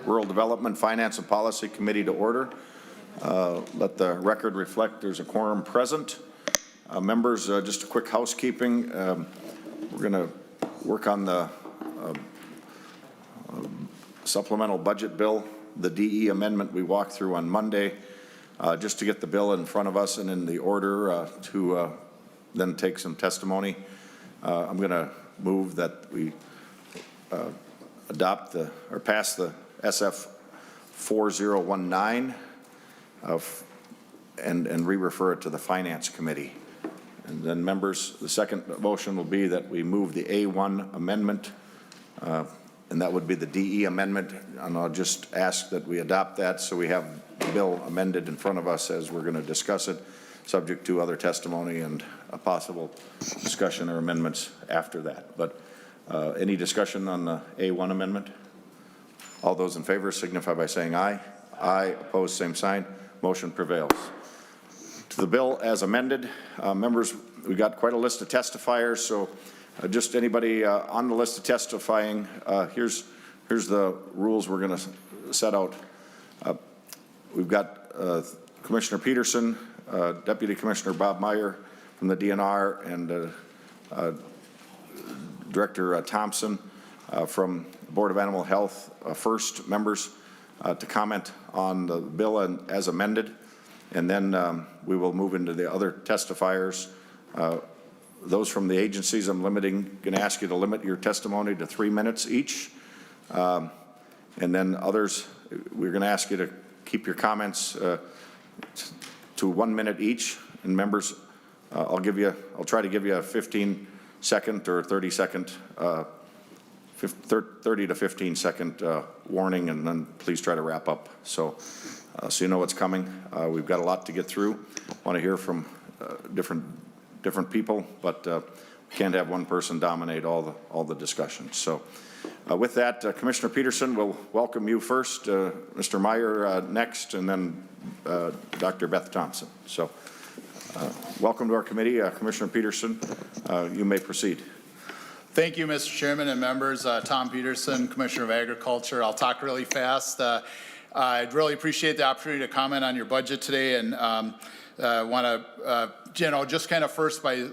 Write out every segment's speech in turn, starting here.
Rural Development, Finance and Policy Committee to order. Let the record reflect there's a quorum present. Members, just a quick housekeeping. We're going to work on the supplemental budget bill, the DE amendment we walked through on Monday, just to get the bill in front of us and in the order to then take some testimony. I'm going to move that we adopt or pass the SF 4019 and re-refer it to the Finance Committee. And then members, the second motion will be that we move the A1 amendment, and that would be the DE amendment. And I'll just ask that we adopt that so we have the bill amended in front of us as we're going to discuss it, subject to other testimony and a possible discussion or amendments after that. But any discussion on the A1 amendment? All those in favor signify by saying aye. Aye. Opposed, same sign. Motion prevails. To the bill as amended, members, we got quite a list of testifiers, so just anybody on the list of testifying, here's the rules we're going to set out. We've got Commissioner Peterson, Deputy Commissioner Bob Meyer from the DNR, and Director Thompson from the Board of Animal Health, first members to comment on the bill as amended, and then we will move into the other testifiers. Those from the agencies, I'm going to ask you to limit your testimony to 3 minutes each, and then others, we're going to ask you to keep your comments to 1 minute each. And members, I'll try to give you a 15-second or 30-second, 30 to 15-second warning, and then please try to wrap up. So you know what's coming. We've got a lot to get through. Want to hear from different people, but we can't have one person dominate all the discussion. So with that, Commissioner Peterson, we'll welcome you first, Mr. Meyer next, and then Dr. Beth Thompson. So welcome to our committee. Commissioner Peterson, you may proceed. Thank you, Mr. Chairman and members. Tom Peterson, Commissioner of Agriculture. I'll talk really fast. I'd really appreciate the opportunity to comment on your budget today, and want to, just kind of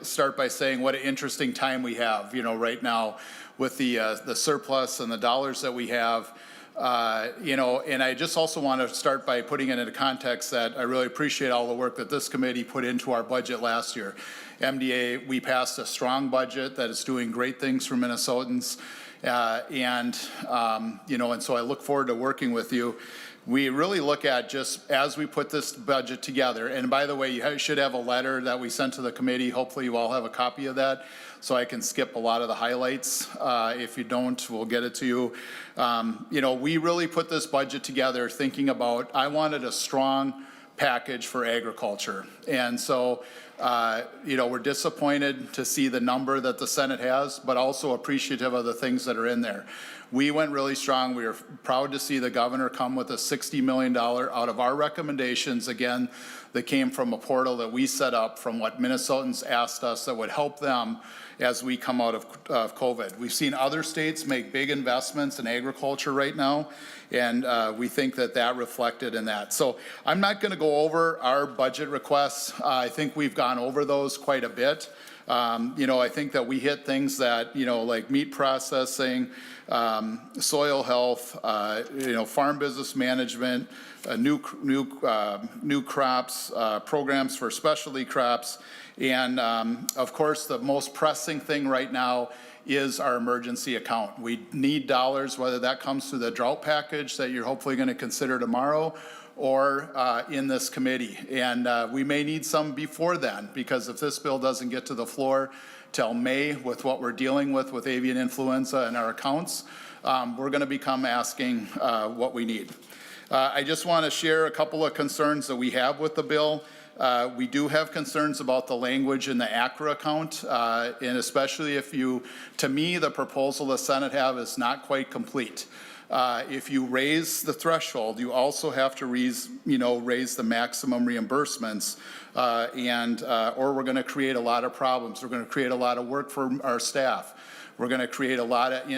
start by saying what an interesting time we have, right now with the surplus and the dollars that we have. And I just also want to start by putting it into context that I really appreciate all the work that this committee put into our budget last year. MDA, we passed a strong budget that is doing great things for Minnesotans, and so I look forward to working with you. We really look at, just as we put this budget together, and by the way, you should have a letter that we sent to the committee. Hopefully you all have a copy of that, so I can skip a lot of the highlights. If you don't, we'll get it to you. We really put this budget together thinking about, I wanted a strong package for agriculture. And so, we're disappointed to see the number that the Senate has, but also appreciative of the things that are in there. We went really strong. We were proud to see the governor come with a $60 million out of our recommendations, again, that came from a portal that we set up from what Minnesotans asked us that would help them as we come out of COVID. We've seen other states make big investments in agriculture right now, and we think that reflected in that. So I'm not going to go over our budget requests. I think we've gone over those quite a bit. I think that we hit things that, like meat processing, soil health, farm business management, new crops, programs for specialty crops, and of course the most pressing thing right now is our emergency account. We need dollars, whether that comes through the drought package that you're hopefully going to consider tomorrow, or in this committee. And we may need some before then, because if this bill doesn't get to the floor till May with what we're dealing with avian influenza and our accounts, we're going to become asking what we need. I just want to share a couple of concerns that we have with the bill. We do have concerns about the language in the ACRA account, and especially to me, the proposal the Senate have is not quite complete. If you raise the threshold, you also have to raise the maximum reimbursements, or we're going to create a lot of problems. We're going to create a lot of work for our staff. we're going to create a lot of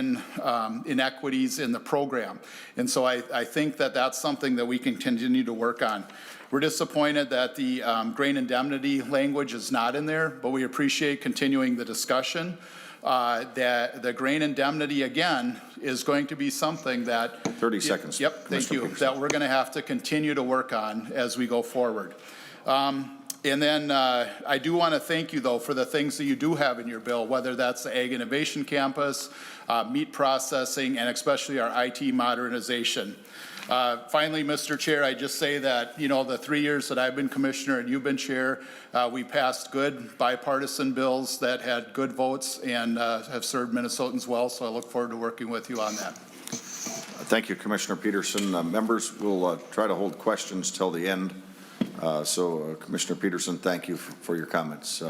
inequities in the program. And so I think that that's something that we can continue to work on. We're disappointed that the grain indemnity language is not in there, but we appreciate continuing the discussion. That the grain indemnity, again, is going to be something that— 30 seconds. Yep, thank you. That we're going to have to continue to work on as we go forward. And then I do want to thank you, though, for the things that you do have in your bill, whether that's the Ag Innovation Campus, meat processing, and especially our IT modernization. Finally, Mr. Chair, I just say that, you know, the 3 years that I've been commissioner and you've been chair, we passed good bipartisan bills that had good votes and have served Minnesotans well, so I look forward to working with you on that. Thank you, Commissioner Peterson. Members will try to hold questions till the end. Commissioner Peterson, thank you for your comments.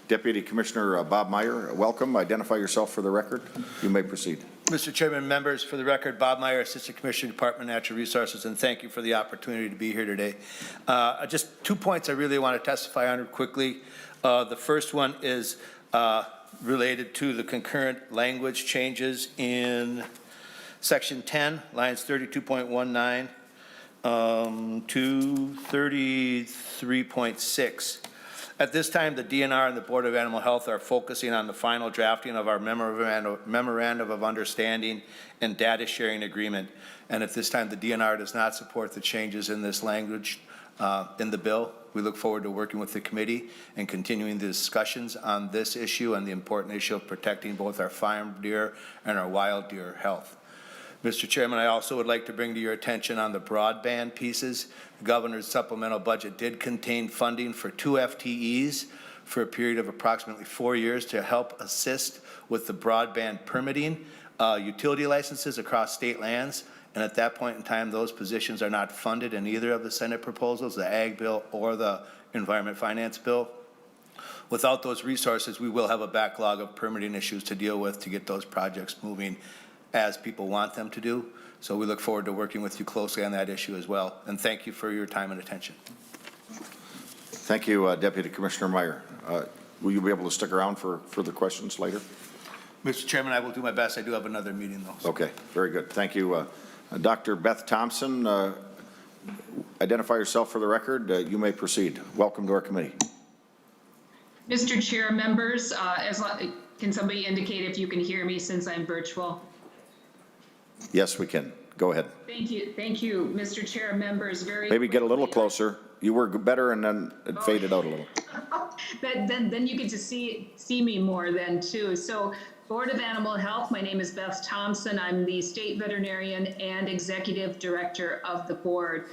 Deputy Commissioner Bob Meyer, welcome. Identify yourself for the record. You may proceed. Mr. Chairman, members, for the record, Bob Meyer, Assistant Commissioner, Department of Natural Resources, and thank you for the opportunity to be here today. Just 2 points I really want to testify on quickly. The first one is related to the concurrent language changes in Section 10, lines 32.19 to 33.6. At this time, the DNR and the Board of Animal Health are focusing on the final drafting of our memorandum of understanding and data sharing agreement. And at this time, the DNR does not support the changes in this language in the bill. We look forward to working with the committee and continuing the discussions on this issue and the important issue of protecting both our farm deer and our wild deer health. Mr. Chairman, I also would like to bring to your attention on the broadband pieces. The governor's supplemental budget did contain funding for 2 FTEs for a period of approximately 4 years to help assist with the broadband permitting, utility licenses across state lands. And at that point in time, those positions are not funded in either of the Senate proposals, the Ag bill or the Environment Finance bill. Without those resources, we will have a backlog of permitting issues to deal with to get those projects moving as people want them to do. So we look forward to working with you closely on that issue as well. And thank you for your time and attention. Thank you, Deputy Commissioner Meyer. Will you be able to stick around for further questions later? Mr. Chairman, I will do my best. I do have another meeting though. So. Okay, very good. Thank you. Dr. Beth Thompson, identify yourself for the record. You may proceed. Welcome to our committee. Mr. Chair, members, can somebody indicate if you can hear me since I'm virtual? Yes, we can. Go ahead. Thank you, Mr. Chair, members. Maybe get a little closer. You were better, and then it faded out a little. Then you get to see me more then too. So, Board of Animal Health, my name is Beth Thompson. I'm the State Veterinarian and Executive Director of the board.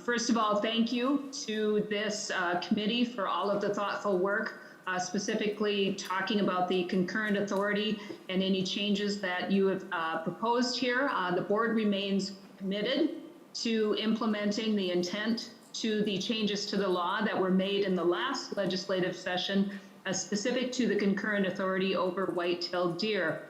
First of all, thank you to this committee for all of the thoughtful work. Specifically talking about the concurrent authority and any changes that you have proposed here. The board remains committed to implementing the intent to the changes to the law that were made in the last legislative session, specific to the concurrent authority over white-tailed deer.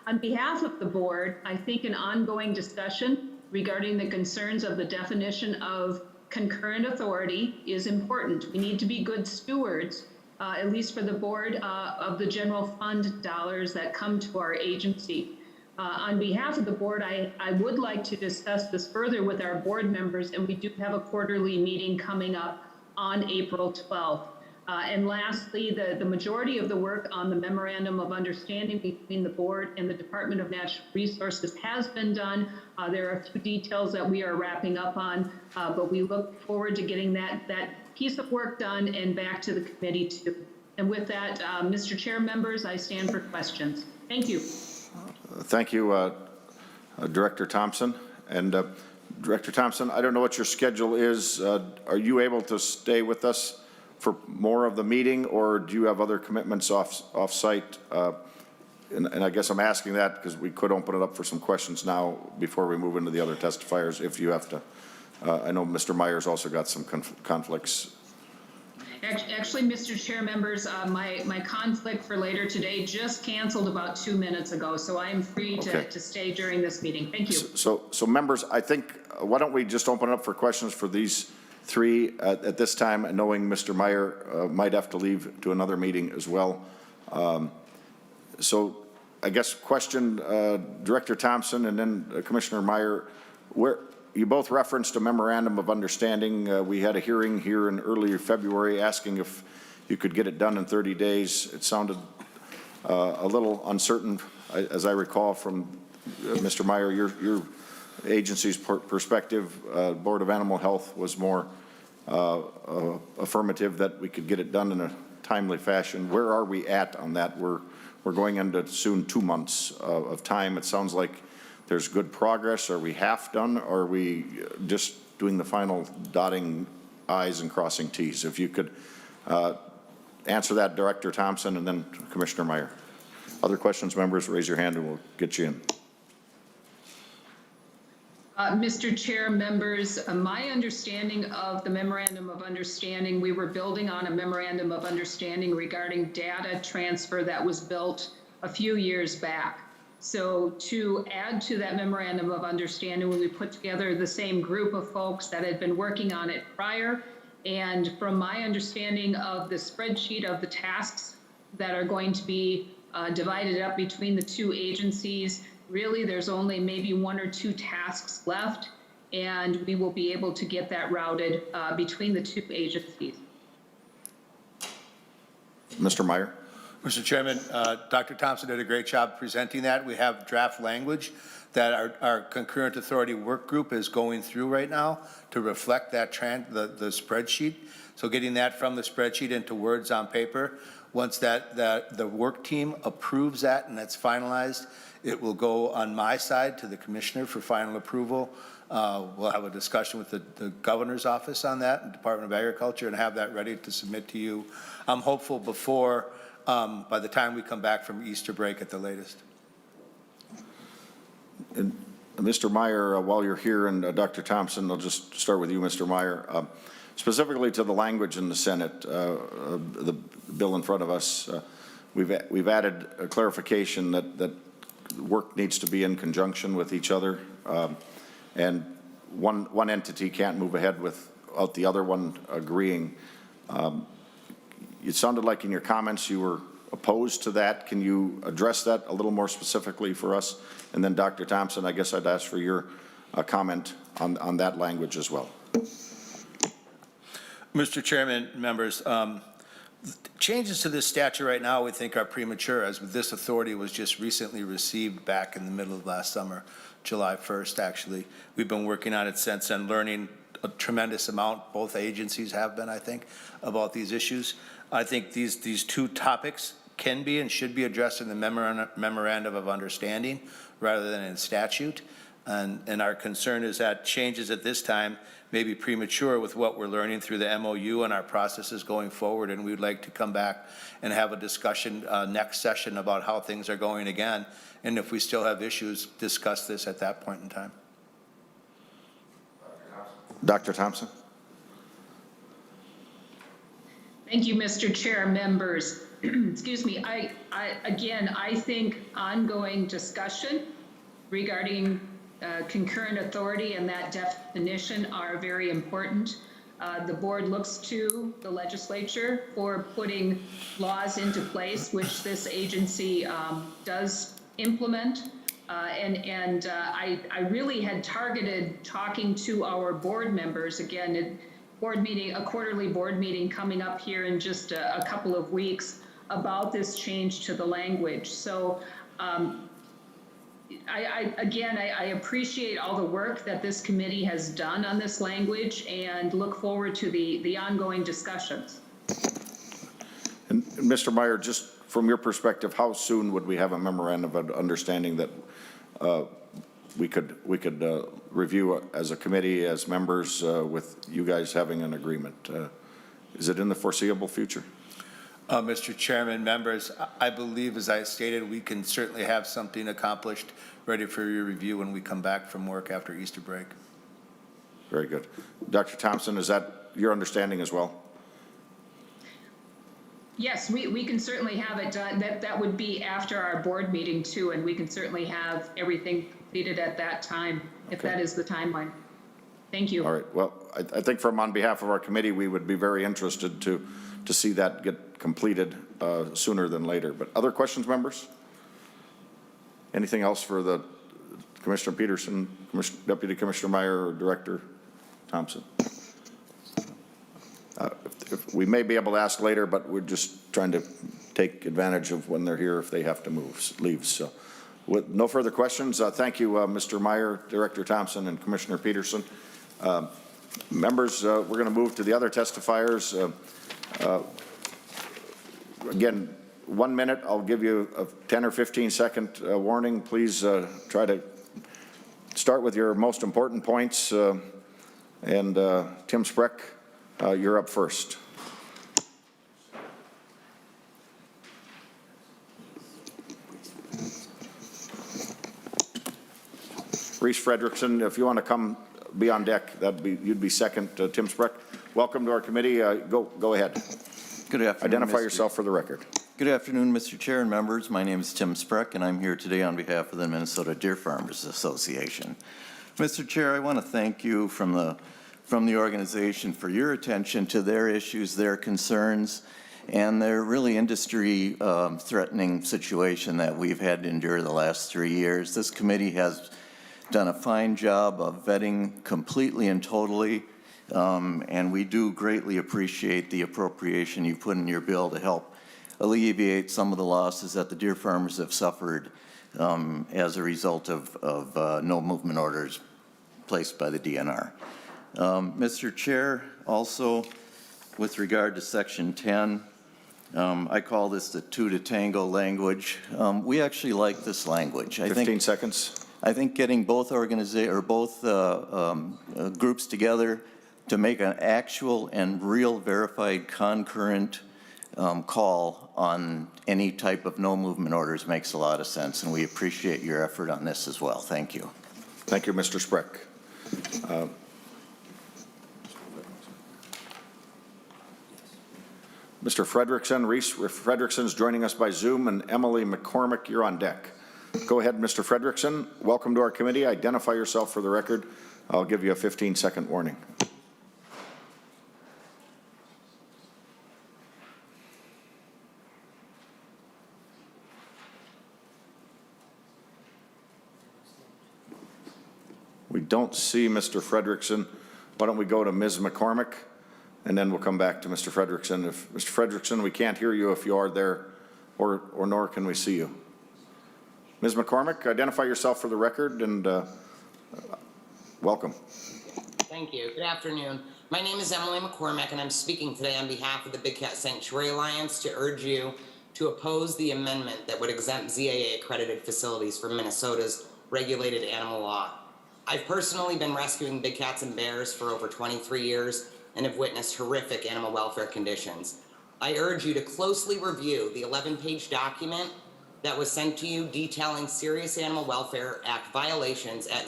On behalf of the board, I think an ongoing discussion regarding the concerns of the definition of concurrent authority is important. We need to be good stewards at least for the board, of the general fund dollars that come to our agency. On behalf of the board, I would like to discuss this further with our board members, and we do have a quarterly meeting coming up on April 12th. And lastly, the majority of the work on the memorandum of understanding between the board and the Department of Natural Resources has been done. There are a few details that we are wrapping up on, but we look forward to getting that piece of work done and back to the committee too. And with that, Mr. Chair, members, I stand for questions. Thank you. Thank you, Director Thompson. And Director Thompson, I don't know what your schedule is. Are you able to stay with us for more of the meeting, or do you have other commitments off-site? And I guess I'm asking that because we could open it up for some questions now before we move into the other testifiers if you have to. I know Mr. Meyer's also got some conflicts. Actually, Mr. Chair, members, my conflict for later today just canceled about 2 minutes ago, so I am free to stay during this meeting. Thank you. So members, I think, why don't we just open it up for questions for these three at this time, knowing Mr. Meyer might have to leave to another meeting as well. So I guess question Director Thompson and then Commissioner Meyer, where you both referenced a memorandum of understanding. We had a hearing here in early February asking if you could get it done in 30 days. It sounded a little uncertain, as I recall from Mr. Meyer, your agency's perspective. Board of Animal Health was more affirmative that we could get it done in a timely fashion. Where are we at on that? We're going into soon 2 months of time. It sounds like there's good progress. Are we half done, or are we just doing the final dotting I's and crossing T's? If you could answer that, Director Thompson, and then Commissioner Meyer. Other questions, members, raise your hand and we'll get you in. Mr. Chair, members, my understanding of the memorandum of understanding, we were building on a memorandum of understanding regarding data transfer that was built a few years back. So to add to that memorandum of understanding, we put together the same group of folks that had been working on it prior. And from my understanding of the spreadsheet of the tasks that are going to be divided up between the two agencies, really, there's only maybe 1 or 2 tasks left, and we will be able to get that routed between the two agencies. Mr. Meyer? Mr. Chairman, Dr. Thompson did a great job presenting that. We have draft language that our concurrent authority work group is going through right now to reflect that the spreadsheet. So getting that from the spreadsheet into words on paper. Once the work team approves that and that's finalized, it will go on my side to the commissioner for final approval. We'll have a discussion with the governor's office on that, and Department of Agriculture, and have that ready to submit to you. I'm hopeful before, by the time we come back from Easter break at the latest. And Mr. Meyer, while you're here, and Dr. Thompson, I'll just start with you, Mr. Meyer. Specifically to the language in the Senate, the bill in front of us, we've added a clarification that work needs to be in conjunction with each other, and one entity can't move ahead without the other one agreeing. It sounded like in your comments you were opposed to that. Can you address that a little more specifically for us? And then Dr. Thompson, I guess I'd ask for your comment on that language as well. Mr. Chairman, members, changes to this statute right now we think are premature, as this authority was just recently received back in the middle of last summer, July 1st, actually. We've been working on it since and learning a tremendous amount. Both agencies have been, I think, about these issues. I think these two topics can be and should be addressed in the memorandum of understanding rather than in statute. And our concern is that changes at this time may be premature with what we're learning through the MOU and our processes going forward. And we'd like to come back and have a discussion next session about how things are going again. And if we still have issues, discuss this at that point in time. Dr. Thompson? Thank you, Mr. Chair, members. Excuse me. I think ongoing discussion regarding concurrent authority and that definition are very important. The board looks to the legislature for putting laws into place, which this agency does implement. I really had targeted talking to our board members, again, a quarterly board meeting coming up here in just a couple of weeks about this change to the language. So I appreciate all the work that this committee has done on this language and look forward to the ongoing discussions. And Mr. Meyer, just from your perspective, how soon would we have a memorandum of understanding that we could review as a committee, as members, with you guys having an agreement? Is it in the foreseeable future? Mr. Chairman, members, I believe, as I stated, we can certainly have something accomplished, ready for your review when we come back from work after Easter break. Very good. Dr. Thompson, is that your understanding as well? Yes, we can certainly have it done. That would be after our board meeting too, and we can certainly have everything completed at that time, if that is the timeline. Thank you. All right. Well, I think on behalf of our committee, we would be very interested to see that get completed sooner than later. But other questions, members? Anything else for the Commissioner Peterson, Deputy Commissioner Meyer, or Director Thompson? We may be able to ask later, but we're just trying to take advantage of when they're here if they have to leave. So with no further questions, thank you, Mr. Meyer, Director Thompson, and Commissioner Peterson. Members, we're going to move to the other testifiers. Again, 1 minute. I'll give you a 10 or 15 second warning. Please try to start with your most important points. And Tim Spreck, you're up first. Reese Fredrickson, if you want to come be on deck, you'd be second. Tim Spreck, welcome to our committee. Go ahead. Good afternoon. Identify yourself for the record. Good afternoon, Mr. Chair and members. My name is Tim Spreck, and I'm here today on behalf of the Minnesota Deer Farmers Association. Mr. Chair, I want to thank you from the organization for your attention to their issues, their concerns, and their really industry threatening situation that we've had to endure the last 3 years. This committee has done a fine job of vetting completely and totally, and we do greatly appreciate the appropriation you put in your bill to help alleviate some of the losses that the deer farmers have suffered as a result of no movement orders placed by the DNR. Mr. Chair, also with regard to Section 10, I call this the two to tango language. We actually like this language. 15 seconds. I think getting both groups together to make an actual and real verified concurrent call on any type of no movement orders makes a lot of sense, and we appreciate your effort on this as well. Thank you. Thank you, Mr. Spreck. Mr. Fredrickson, Reese Fredrickson is joining us by Zoom, and Emily McCormick, you're on deck. Go ahead, Mr. Fredrickson. Welcome to our committee. Identify yourself for the record. I'll give you a 15-second warning. We don't see Mr. Fredrickson. Why don't we go to Ms. McCormick, and then we'll come back to Mr. Fredrickson. If Mr. Fredrickson, we can't hear you if you are there, or nor can we see you. Ms. McCormick, identify yourself for the record, and welcome. Thank you. Good afternoon. My name is Emily McCormick, and I'm speaking today on behalf of the Big Cat Sanctuary Alliance to urge you to oppose the amendment that would exempt ZAA-accredited facilities from Minnesota's regulated animal law. I've personally been rescuing big cats and bears for over 23 years and have witnessed horrific animal welfare conditions. I urge you to closely review the 11-page document that was sent to you detailing serious Animal Welfare Act violations at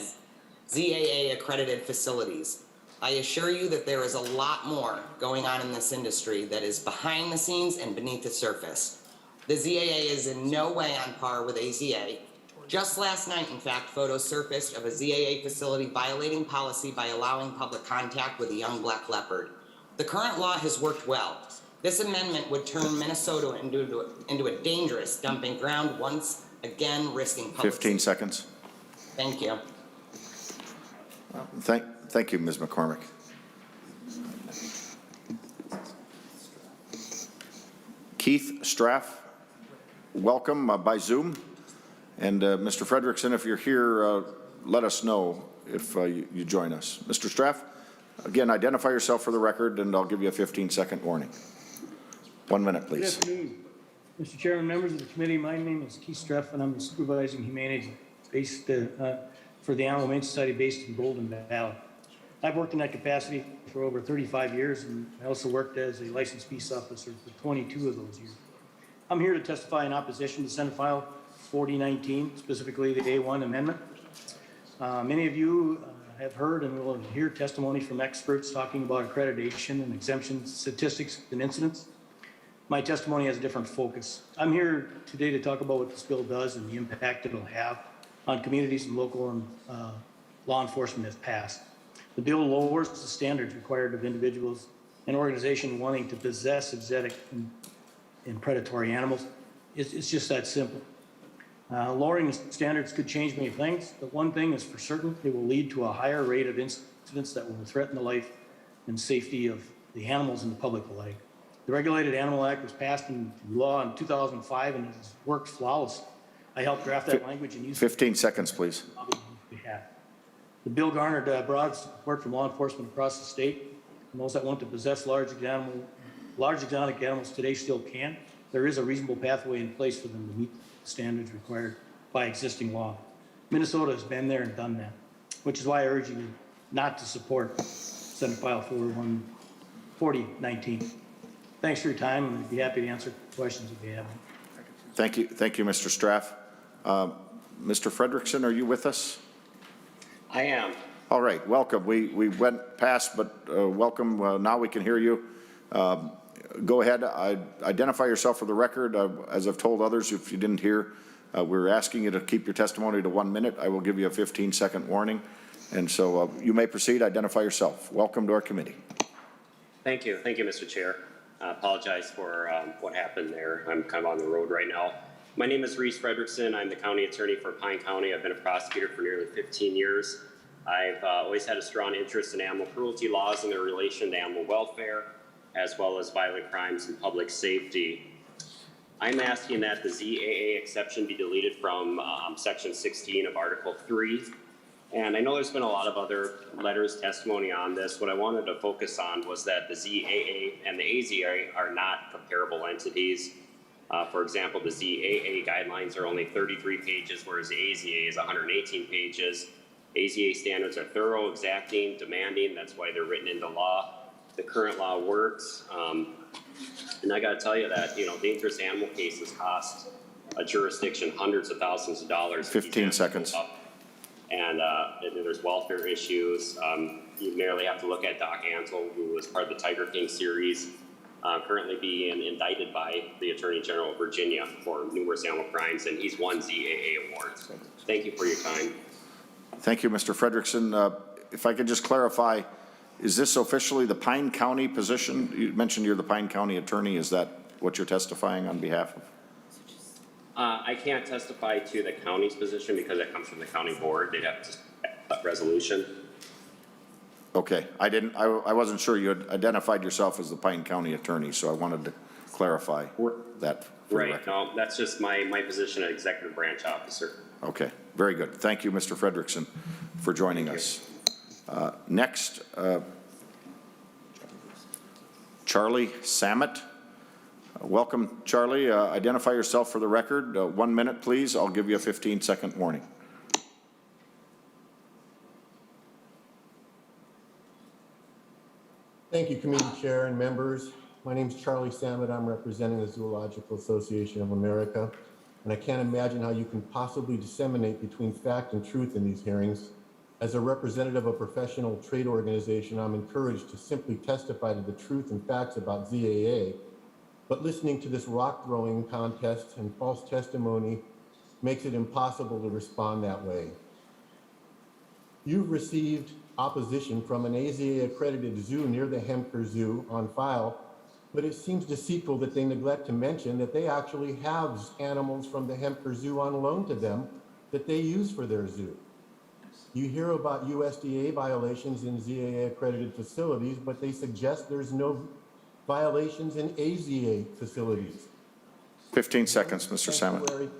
ZAA-accredited facilities. I assure you that there is a lot more going on in this industry that is behind the scenes and beneath the surface. The ZAA is in no way on par with AZA. Just last night, in fact, photos surfaced of a ZAA facility violating policy by allowing public contact with a young black leopard. The current law has worked well. This amendment would turn Minnesota into a dangerous dumping ground, once again risking public 15 seconds. Thank you. Thank you, Ms. McCormick. Keith Straff, welcome by Zoom. And Mr. Fredrickson, if you're here, let us know if you join us. Mr. Straff, again, identify yourself for the record, and I'll give you a 15-second warning. 1 minute, please. Good afternoon, Mr. Chairman, members of the committee. My name is Keith Streff, and I'm the supervising humanities based for the Animal Humane Society based in Golden Valley. I've worked in that capacity for over 35 years, and I also worked as a licensed peace officer for 22 of those years. I'm here to testify in opposition to Senate File 4019, specifically the A1 amendment. Many of you have heard and will hear testimony from experts talking about accreditation and exemption statistics and incidents. My testimony has a different focus. I'm here today to talk about what this bill does and the impact it will have on communities and local and law enforcement if passed. The bill lowers the standards required of individuals and organizations wanting to possess exotic and predatory animals. It's just that simple. Lowering the standards could change many things, but one thing is for certain, it will lead to a higher rate of incidents that will threaten the life and safety of the animals and the public alike. The Regulated Animal Act was passed into law in 2005 and it has worked flawlessly. I helped draft that language and use it 15 seconds, please. on behalf. The bill garnered broad support from law enforcement across the state. And those that want to possess large exotic animals today still can. There is a reasonable pathway in place for them to meet the standards required by existing law. Minnesota has been there and done that, which is why I urge you not to support Senate File 4019. Thanks for your time, and I'd be happy to answer questions if you have them. Thank you, Mr. Straff. Mr. Frederickson, are you with us? I am. All right, welcome. We went past, but welcome. Now we can hear you. Go ahead. Identify yourself for the record. As I've told others, if you didn't hear, we're asking you to keep your testimony to 1 minute. I will give you a 15-second warning. And so you may proceed. Identify yourself. Welcome to our committee. Thank you. Thank you, Mr. Chair. I apologize for what happened there. I'm kind of on the road right now. My name is Reese Frederickson. I'm the county attorney for Pine County. I've been a prosecutor for nearly 15 years. I've always had a strong interest in animal cruelty laws and their relation to animal welfare, as well as violent crimes and public safety. I'm asking that the ZAA exception be deleted from Section 16 of Article 3. And I know there's been a lot of other letters, testimony on this. What I wanted to focus on was that the ZAA and the AZA are not comparable entities. For example, the ZAA guidelines are only 33 pages, whereas the AZA is 118 pages. AZA standards are thorough, exacting, demanding. That's why they're written into law. The current law works. And I got to tell you that, dangerous animal cases cost a jurisdiction hundreds of thousands of dollars. 15 seconds. And there's welfare issues. You merely have to look at Doc Antle, who was part of the Tiger King series, currently being indicted by the Attorney General of Virginia for numerous animal crimes, and he's won ZAA awards. Thank you for your time. Thank you, Mr. Frederickson. If I could just clarify, is this officially the Pine County position? You mentioned you're the Pine County attorney. Is that what you're testifying on behalf of? I can't testify to the county's position because it comes from the county board. They'd have to a resolution. Okay, I wasn't sure you had identified yourself as the Pine County attorney, so I wanted to clarify that. Right, no, that's just my position as executive branch officer. Okay, very good. Thank you, Mr. Frederickson, for joining us. Next, Charlie Samet. Welcome, Charlie. Identify yourself for the record. 1 minute, please. I'll give you a 15-second warning. Thank you, Committee Chair and members. My name is Charlie Samet. I'm representing the Zoological Association of America, and I can't imagine how you can possibly disseminate between fact and truth in these hearings. As a representative of a professional trade organization, I'm encouraged to simply testify to the truth and facts about ZAA, but listening to this rock-throwing contest and false testimony makes it impossible to respond that way. You've received opposition from an AZA-accredited zoo near the Hemker Zoo on file, but it seems deceitful that they neglect to mention that they actually have animals from the Hemker Zoo on loan to them that they use for their zoo. You hear about USDA violations in ZAA-accredited facilities, but they suggest there's no violations in AZA facilities. 15 seconds, Mr. Samet.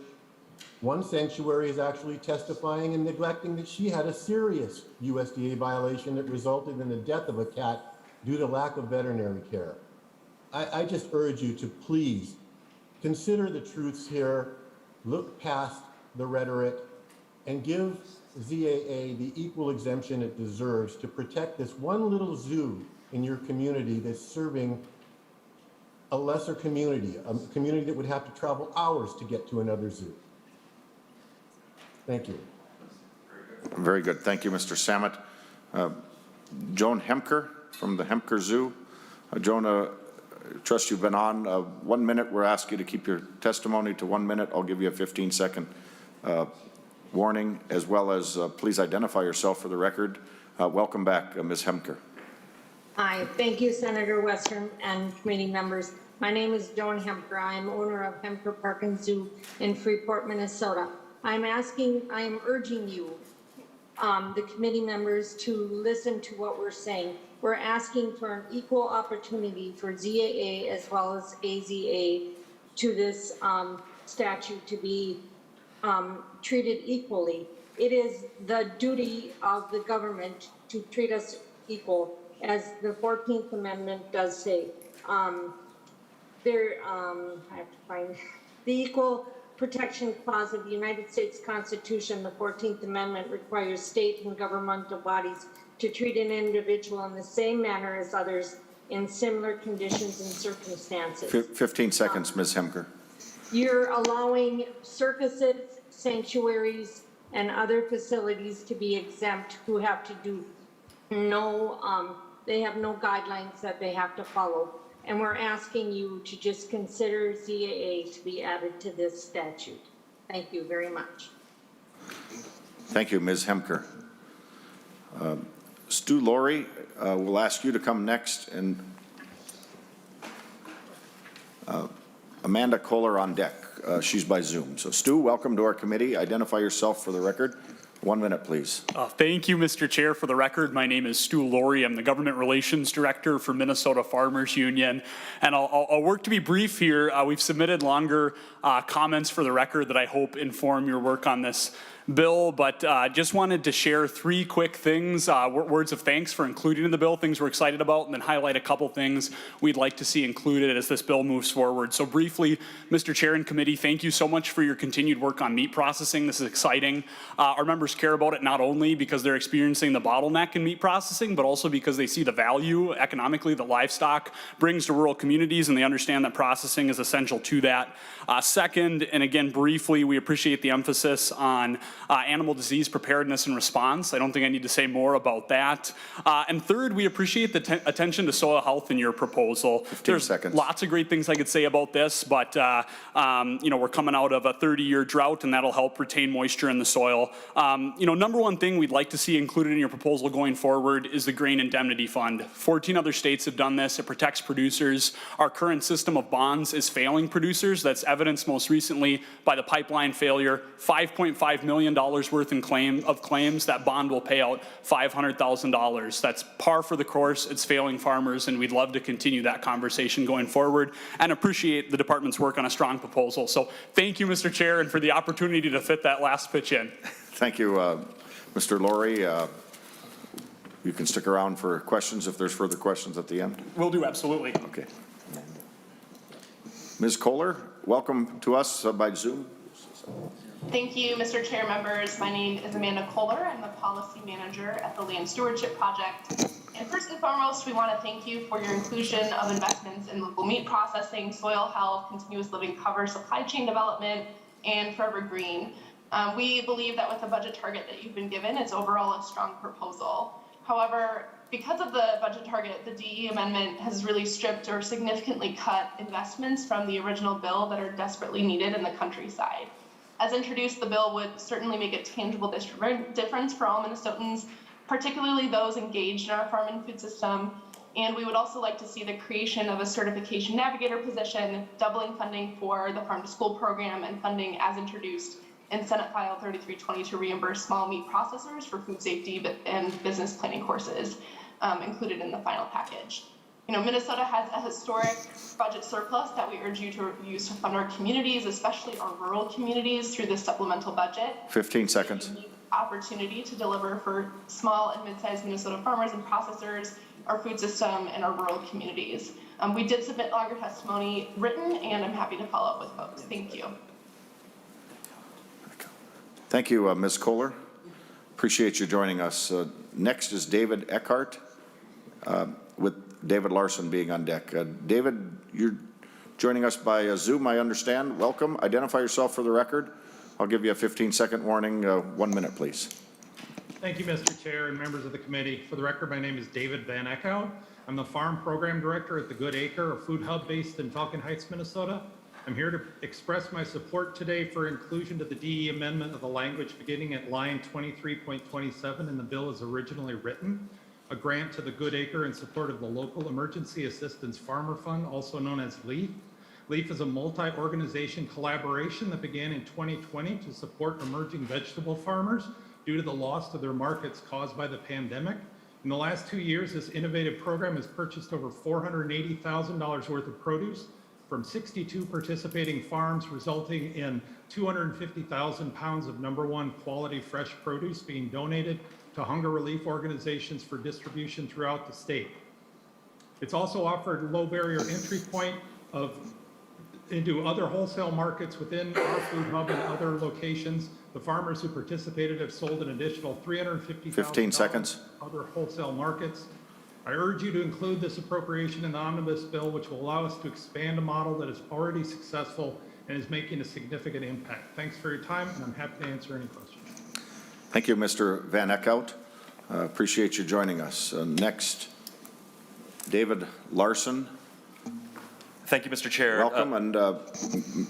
One sanctuary is actually testifying and neglecting that she had a serious USDA violation that resulted in the death of a cat due to lack of veterinary care. I just urge you to please consider the truths here, look past the rhetoric, and give ZAA the equal exemption it deserves to protect this one little zoo in your community that's serving a lesser community, a community that would have to travel hours to get to another zoo. Thank you. Very good. Thank you, Mr. Samet. Joan Hemker from the Hemker Zoo. Joan, I trust you've been on. 1 minute. We're asking you to keep your testimony to 1 minute. I'll give you a 15-second warning, as well as please identify yourself for the record. Welcome back, Ms. Hemker. Hi, thank you, Senator Westrom and committee members. My name is Joan Hemker. I am owner of Hemker Park and Zoo in Freeport, Minnesota. I am urging you, the committee members, to listen to what we're saying. We're asking for an equal opportunity for ZAA as well as AZA to this statute to be treated equally. It is the duty of the government to treat us equal, as the 14th Amendment does say. I have to find the Equal Protection Clause of the United States Constitution. The 14th Amendment requires state and governmental bodies to treat an individual in the same manner as others in similar conditions and circumstances. 15 seconds, Ms. Hemker. You're allowing circuses, sanctuaries, and other facilities to be exempt who have to do they have no guidelines that they have to follow. And we're asking you to just consider ZAA to be added to this statute. Thank you very much. Thank you, Ms. Hemker. Stu Laurie, we'll ask you to come next, and Amanda Kohler on deck. She's by Zoom. So Stu, welcome to our committee. Identify yourself for the record. 1 minute, please. Thank you, Mr. Chair. For the record, my name is Stu Laurie. I'm the Government Relations Director for Minnesota Farmers Union. And I'll work to be brief here. We've submitted longer comments for the record that I hope inform your work on this bill, but just wanted to share 3 quick things, words of thanks for including in the bill, things we're excited about, and then highlight a couple things we'd like to see included as this bill moves forward. So briefly, Mr. Chair and committee, thank you so much for your continued work on meat processing. This is exciting. Our members care about it not only because they're experiencing the bottleneck in meat processing, but also because they see the value economically that livestock brings to rural communities, and they understand that processing is essential to that. Second, and again briefly, we appreciate the emphasis on animal disease preparedness and response. I don't think I need to say more about that. And third, we appreciate the attention to soil health in your proposal. 15 seconds. Lots of great things I could say about this, but we're coming out of a 30-year drought, and that'll help retain moisture in the soil. Number one thing we'd like to see included in your proposal going forward is the Grain Indemnity Fund. 14 other states have done this. It protects producers. Our current system of bonds is failing producers. That's evidenced most recently by the pipeline failure. $5.5 million worth in claims. That bond will pay out $500,000. That's par for the course. It's failing farmers, and we'd love to continue that conversation going forward and appreciate the department's work on a strong proposal. So thank you, Mr. Chair, and for the opportunity to fit that last pitch in. Thank you, Mr. Laurie. You can stick around for questions if there's further questions at the end. Will do, absolutely. Okay. Ms. Kohler, welcome to us by Zoom. Thank you, Mr. Chair, members. My name is Amanda Kohler. I'm the Policy Manager at the Land Stewardship Project. And first and foremost, we want to thank you for your inclusion of investments in local meat processing, soil health, continuous living cover, supply chain development, and Forever Green. We believe that with the budget target that you've been given, it's overall a strong proposal. However, because of the budget target, the DE amendment has really stripped or significantly cut investments from the original bill that are desperately needed in the countryside. As introduced, the bill would certainly make a tangible difference for all Minnesotans, particularly those engaged in our farm and food system. And we would also like to see the creation of a certification navigator position, doubling funding for the farm to school program and funding as introduced in Senate File 3320 to reimburse small meat processors for food safety and business planning courses included in the final package. Minnesota has a historic budget surplus that we urge you to use to fund our communities, especially our rural communities, through this supplemental budget. 15 seconds. A unique opportunity to deliver for small and mid-sized Minnesota farmers and processors, our food system, and our rural communities. We did submit longer testimony written, and I'm happy to follow up with folks. Thank you. Thank you, Ms. Kohler. Appreciate you joining us. Next is David Eckhart, with David Larson being on deck. David, you're joining us by Zoom, I understand. Welcome. Identify yourself for the record. I'll give you a 15-second warning. 1 minute, please. Thank you, Mr. Chair and members of the committee. For the record, my name is David Van Eckhout. I'm the Farm Program Director at the Good Acre, a food hub based in Falcon Heights, Minnesota. I'm here to express my support today for inclusion to the DE amendment of the language beginning at line 23.27 in the bill as originally written, a grant to the Good Acre in support of the Local Emergency Assistance Farmer Fund, also known as LEAF. LEAF is a multi-organization collaboration that began in 2020 to support emerging vegetable farmers due to the loss of their markets caused by the pandemic. In the last 2 years, this innovative program has purchased over $480,000 worth of produce from 62 participating farms, resulting in 250,000 pounds of #1 quality fresh produce being donated to hunger relief organizations for distribution throughout the state. It's also offered low barrier entry point into other wholesale markets within our food hub and other locations. The farmers who participated have sold an additional $350,000 15 seconds. other wholesale markets. I urge you to include this appropriation in the Omnibus bill, which will allow us to expand a model that is already successful and is making a significant impact. Thanks for your time, and I'm happy to answer any questions. Thank you, Mr. Van Eckhout. Appreciate you joining us. Next, David Larson. Thank you, Mr. Chair. Welcome, and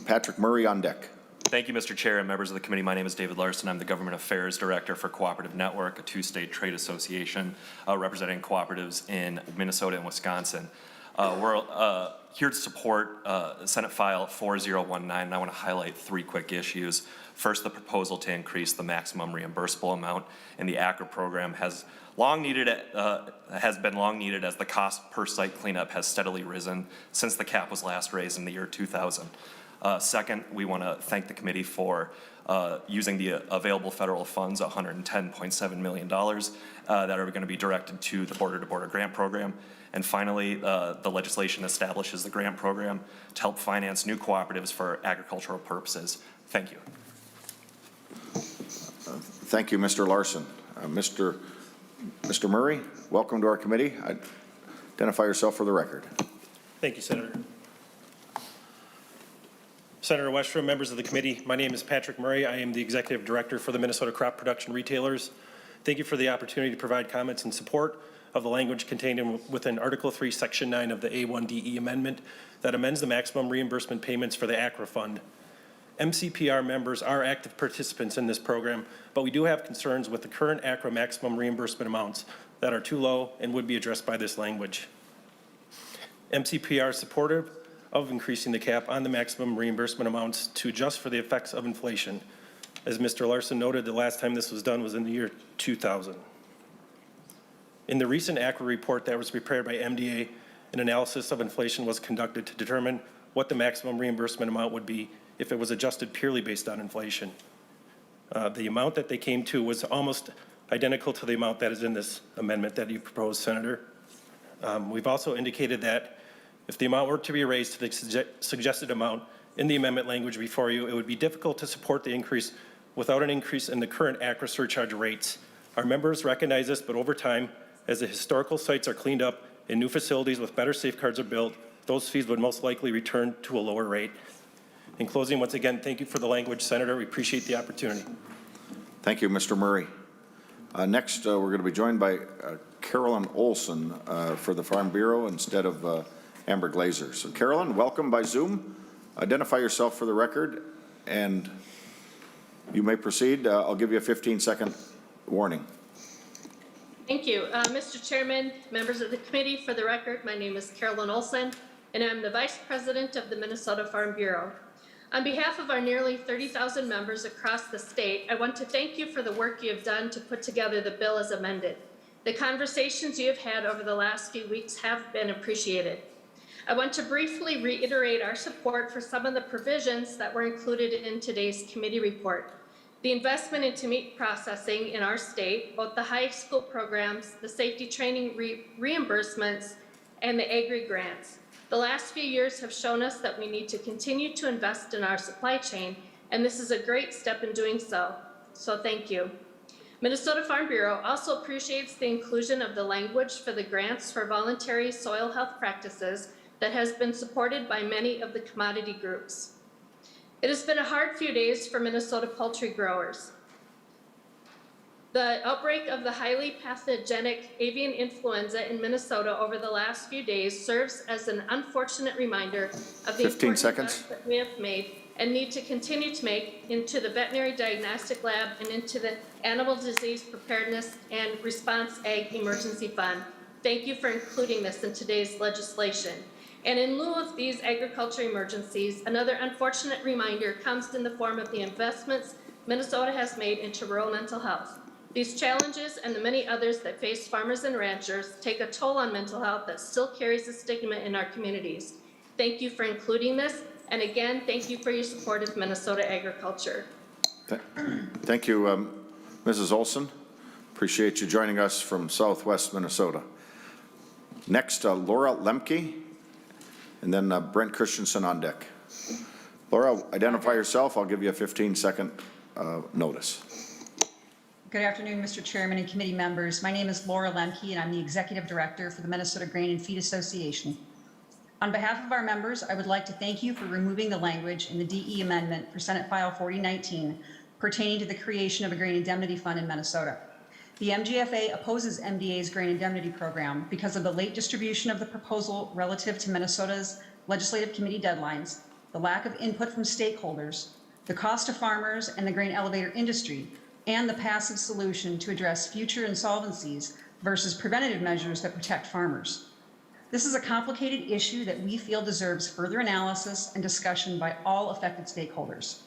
Patrick Murray on deck. Thank you, Mr. Chair and members of the committee. My name is David Larson. I'm the Government Affairs Director for Cooperative Network, a two-state trade association representing cooperatives in Minnesota and Wisconsin. We're here to support Senate File 4019, and I want to highlight 3 quick issues. First, the proposal to increase the maximum reimbursable amount in the ACRA program has been long needed as the cost per site cleanup has steadily risen since the cap was last raised in the year 2000. Second, we want to thank the committee for using the available federal funds, $110.7 million that are going to be directed to the border-to-border grant program. And finally, the legislation establishes the grant program to help finance new cooperatives for agricultural purposes. Thank you. Thank you, Mr. Larson. Mr. Murray, welcome to our committee. Identify yourself for the record. Thank you, Senator. Senator Westrom, members of the committee, my name is Patrick Murray. I am the Executive Director for the Minnesota Crop Production Retailers. Thank you for the opportunity to provide comments in support of the language contained within Article 3, Section 9 of the A1DE amendment that amends the maximum reimbursement payments for the ACRA fund. MCPR members are active participants in this program, but we do have concerns with the current ACRA maximum reimbursement amounts that are too low and would be addressed by this language. MCPR is supportive of increasing the cap on the maximum reimbursement amounts to adjust for the effects of inflation. As Mr. Larson noted, the last time this was done was in the year 2000. In the recent ACRA report that was prepared by MDA, an analysis of inflation was conducted to determine what the maximum reimbursement amount would be if it was adjusted purely based on inflation. The amount that they came to was almost identical to the amount that is in this amendment that you proposed, Senator. We've also indicated that if the amount were to be raised to the suggested amount in the amendment language before you, it would be difficult to support the increase without an increase in the current ACRA surcharge rates. Our members recognize this, but over time, as the historical sites are cleaned up and new facilities with better safeguards are built, those fees would most likely return to a lower rate. In closing, once again, thank you for the language, Senator. We appreciate the opportunity. Thank you, Mr. Murray. Next, we're going to be joined by Carolyn Olson for the Farm Bureau instead of Amber Glazer. So Carolyn, welcome by Zoom. Identify yourself for the record, and you may proceed. I'll give you a 15-second warning. Thank you. Mr. Chairman, members of the committee, for the record, my name is Carolyn Olson, and I'm the Vice President of the Minnesota Farm Bureau. On behalf of our nearly 30,000 members across the state, I want to thank you for the work you have done to put together the bill as amended. The conversations you have had over the last few weeks have been appreciated. I want to briefly reiterate our support for some of the provisions that were included in today's committee report. The investment into meat processing in our state, both the high school programs, the safety training reimbursements, and the agri grants. The last few years have shown us that we need to continue to invest in our supply chain, and this is a great step in doing so. So thank you. Minnesota Farm Bureau also appreciates the inclusion of the language for the grants for voluntary soil health practices that has been supported by many of the commodity groups. It has been a hard few days for Minnesota poultry growers. The outbreak of the highly pathogenic avian influenza in Minnesota over the last few days serves as an unfortunate reminder of the 15 important seconds. investment we have made and need to continue to make into the veterinary diagnostic lab and into the Animal Disease Preparedness and Response Ag Emergency Fund. Thank you for including this in today's legislation. And in lieu of these agriculture emergencies, another unfortunate reminder comes in the form of the investments Minnesota has made into rural mental health. These challenges and the many others that face farmers and ranchers take a toll on mental health that still carries a stigma in our communities. Thank you for including this, and again, thank you for your support of Minnesota agriculture. Thank you, Mrs. Olson. Appreciate you joining us from Southwest Minnesota. Next, Laura Lemke, and then Brent Christensen on deck. Laura, identify yourself. I'll give you a 15-second notice. Good afternoon, Mr. Chairman and committee members. My name is Laura Lemke, and I'm the Executive Director for the Minnesota Grain and Feed Association. On behalf of our members, I would like to thank you for removing the language in the DE amendment for Senate File 4019 pertaining to the creation of a grain indemnity fund in Minnesota. The MGFA opposes MDA's grain indemnity program because of the late distribution of the proposal relative to Minnesota's legislative committee deadlines, the lack of input from stakeholders, the cost to farmers and the grain elevator industry, and the passive solution to address future insolvencies versus preventative measures that protect farmers. This is a complicated issue that we feel deserves further analysis and discussion by all affected stakeholders.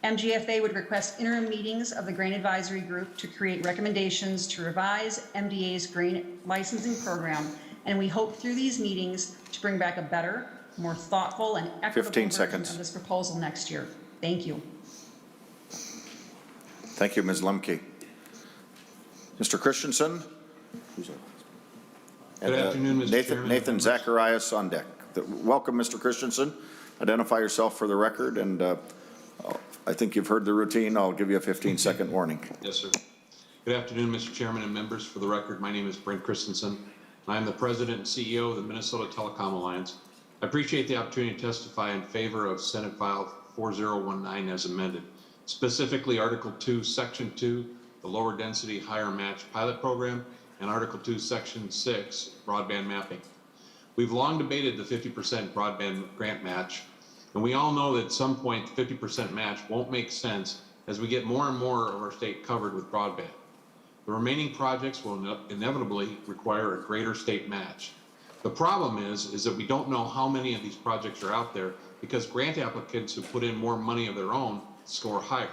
MGFA would request interim meetings of the Grain Advisory Group to create recommendations to revise MDA's grain licensing program, and we hope through these meetings to bring back a better, more thoughtful, and equitable 15 version seconds. of this proposal next year. Thank you. Thank you, Ms. Lemke. Mr. Christensen? Good afternoon, Mr. Chairman. Nathan Zacharias on deck. Welcome, Mr. Christensen. Identify yourself for the record, and I think you've heard the routine. I'll give you a 15-second warning. Yes, sir. Good afternoon, Mr. Chairman and members. For the record, my name is Brent Christensen. I am the President and CEO of the Minnesota Telecom Alliance. I appreciate the opportunity to testify in favor of Senate File 4019 as amended, specifically Article 2, Section 2, the Lower Density Higher Match Pilot Program, and Article 2, Section 6, Broadband Mapping. We've long debated the 50% broadband grant match, and we all know that at some point the 50% match won't make sense as we get more and more of our state covered with broadband. The remaining projects will inevitably require a greater state match. The problem is that we don't know how many of these projects are out there because grant applicants who put in more money of their own score higher.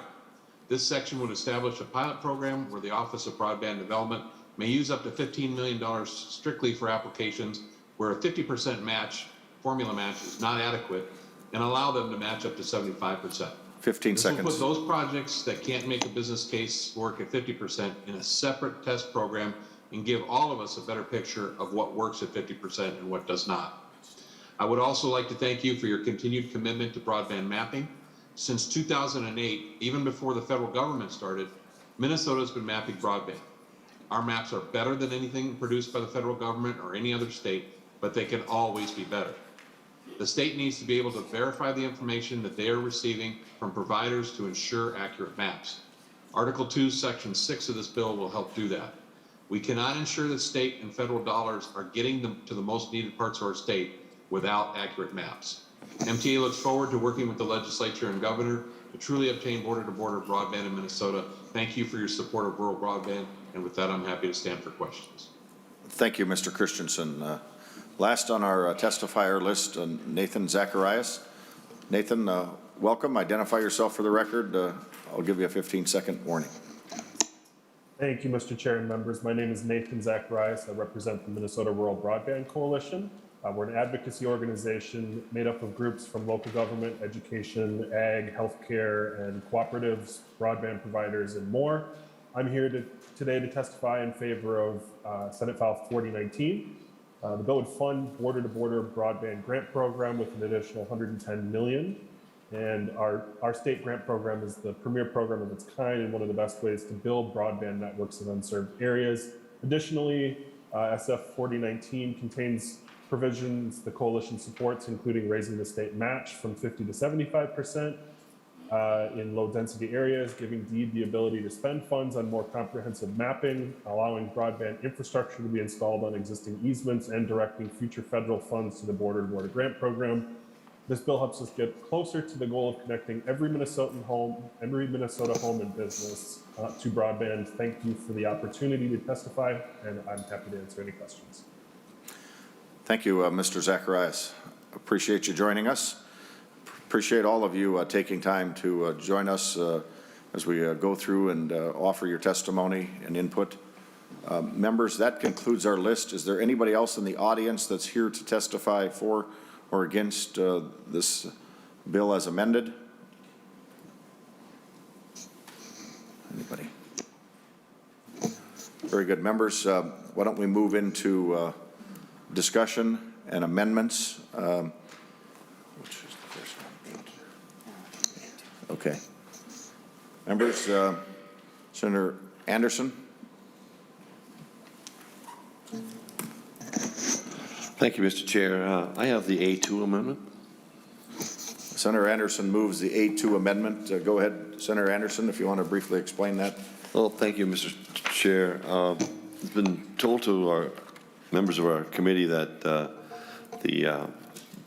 This section would establish a pilot program where the Office of Broadband Development may use up to $15 million strictly for applications where a 50% match, formula match, is not adequate, and allow them to match up to 75%. 15 this seconds. will put those projects that can't make a business case work at 50% in a separate test program and give all of us a better picture of what works at 50% and what does not. I would also like to thank you for your continued commitment to broadband mapping. Since 2008, even before the federal government started, Minnesota has been mapping broadband. Our maps are better than anything produced by the federal government or any other state, but they can always be better. The state needs to be able to verify the information that they are receiving from providers to ensure accurate maps. Article 2, Section 6 of this bill will help do that. We cannot ensure that state and federal dollars are getting them to the most needed parts of our state without accurate maps. MTA looks forward to working with the legislature and governor to truly obtain border-to-border broadband in Minnesota. Thank you for your support of rural broadband, and with that, I'm happy to stand for questions. Thank you, Mr. Christensen. Last on our testifier list, Nathan Zacharias. Nathan, welcome. Identify yourself for the record. I'll give you a 15-second warning. Thank you, Mr. Chair and members. My name is Nathan Zacharias. I represent the Minnesota Rural Broadband Coalition. We're an advocacy organization made up of groups from local government, education, ag, healthcare, and cooperatives, broadband providers, and more. I'm here today to testify in favor of Senate File 4019. The bill would fund border-to-border broadband grant program with an additional $110 million. And our state grant program is the premier program of its kind and one of the best ways to build broadband networks in unserved areas. Additionally, SF 4019 contains provisions the coalition supports, including raising the state match from 50 to 75% in low-density areas, giving DEED the ability to spend funds on more comprehensive mapping, allowing broadband infrastructure to be installed on existing easements, and directing future federal funds to the border-to-border grant program. This bill helps us get closer to the goal of connecting every Minnesota home and business to broadband. Thank you for the opportunity to testify, and I'm happy to answer any questions. Thank you, Mr. Zacharias. appreciate you joining us. Appreciate all of you taking time to join us as we go through and offer your testimony and input. Members, that concludes our list. Is there anybody else in the audience that's here to testify for or against this bill as amended? Anybody? Very good. Members, why don't we move into discussion and amendments? Which is the first one? Okay. Members, Senator Anderson. Thank you, Mr. Chair. I have the A2 amendment. Senator Anderson moves the A2 amendment. Go ahead, Senator Anderson, if you want to briefly explain that. Well, thank you, Mr. Chair. It's been told to our members of our committee that the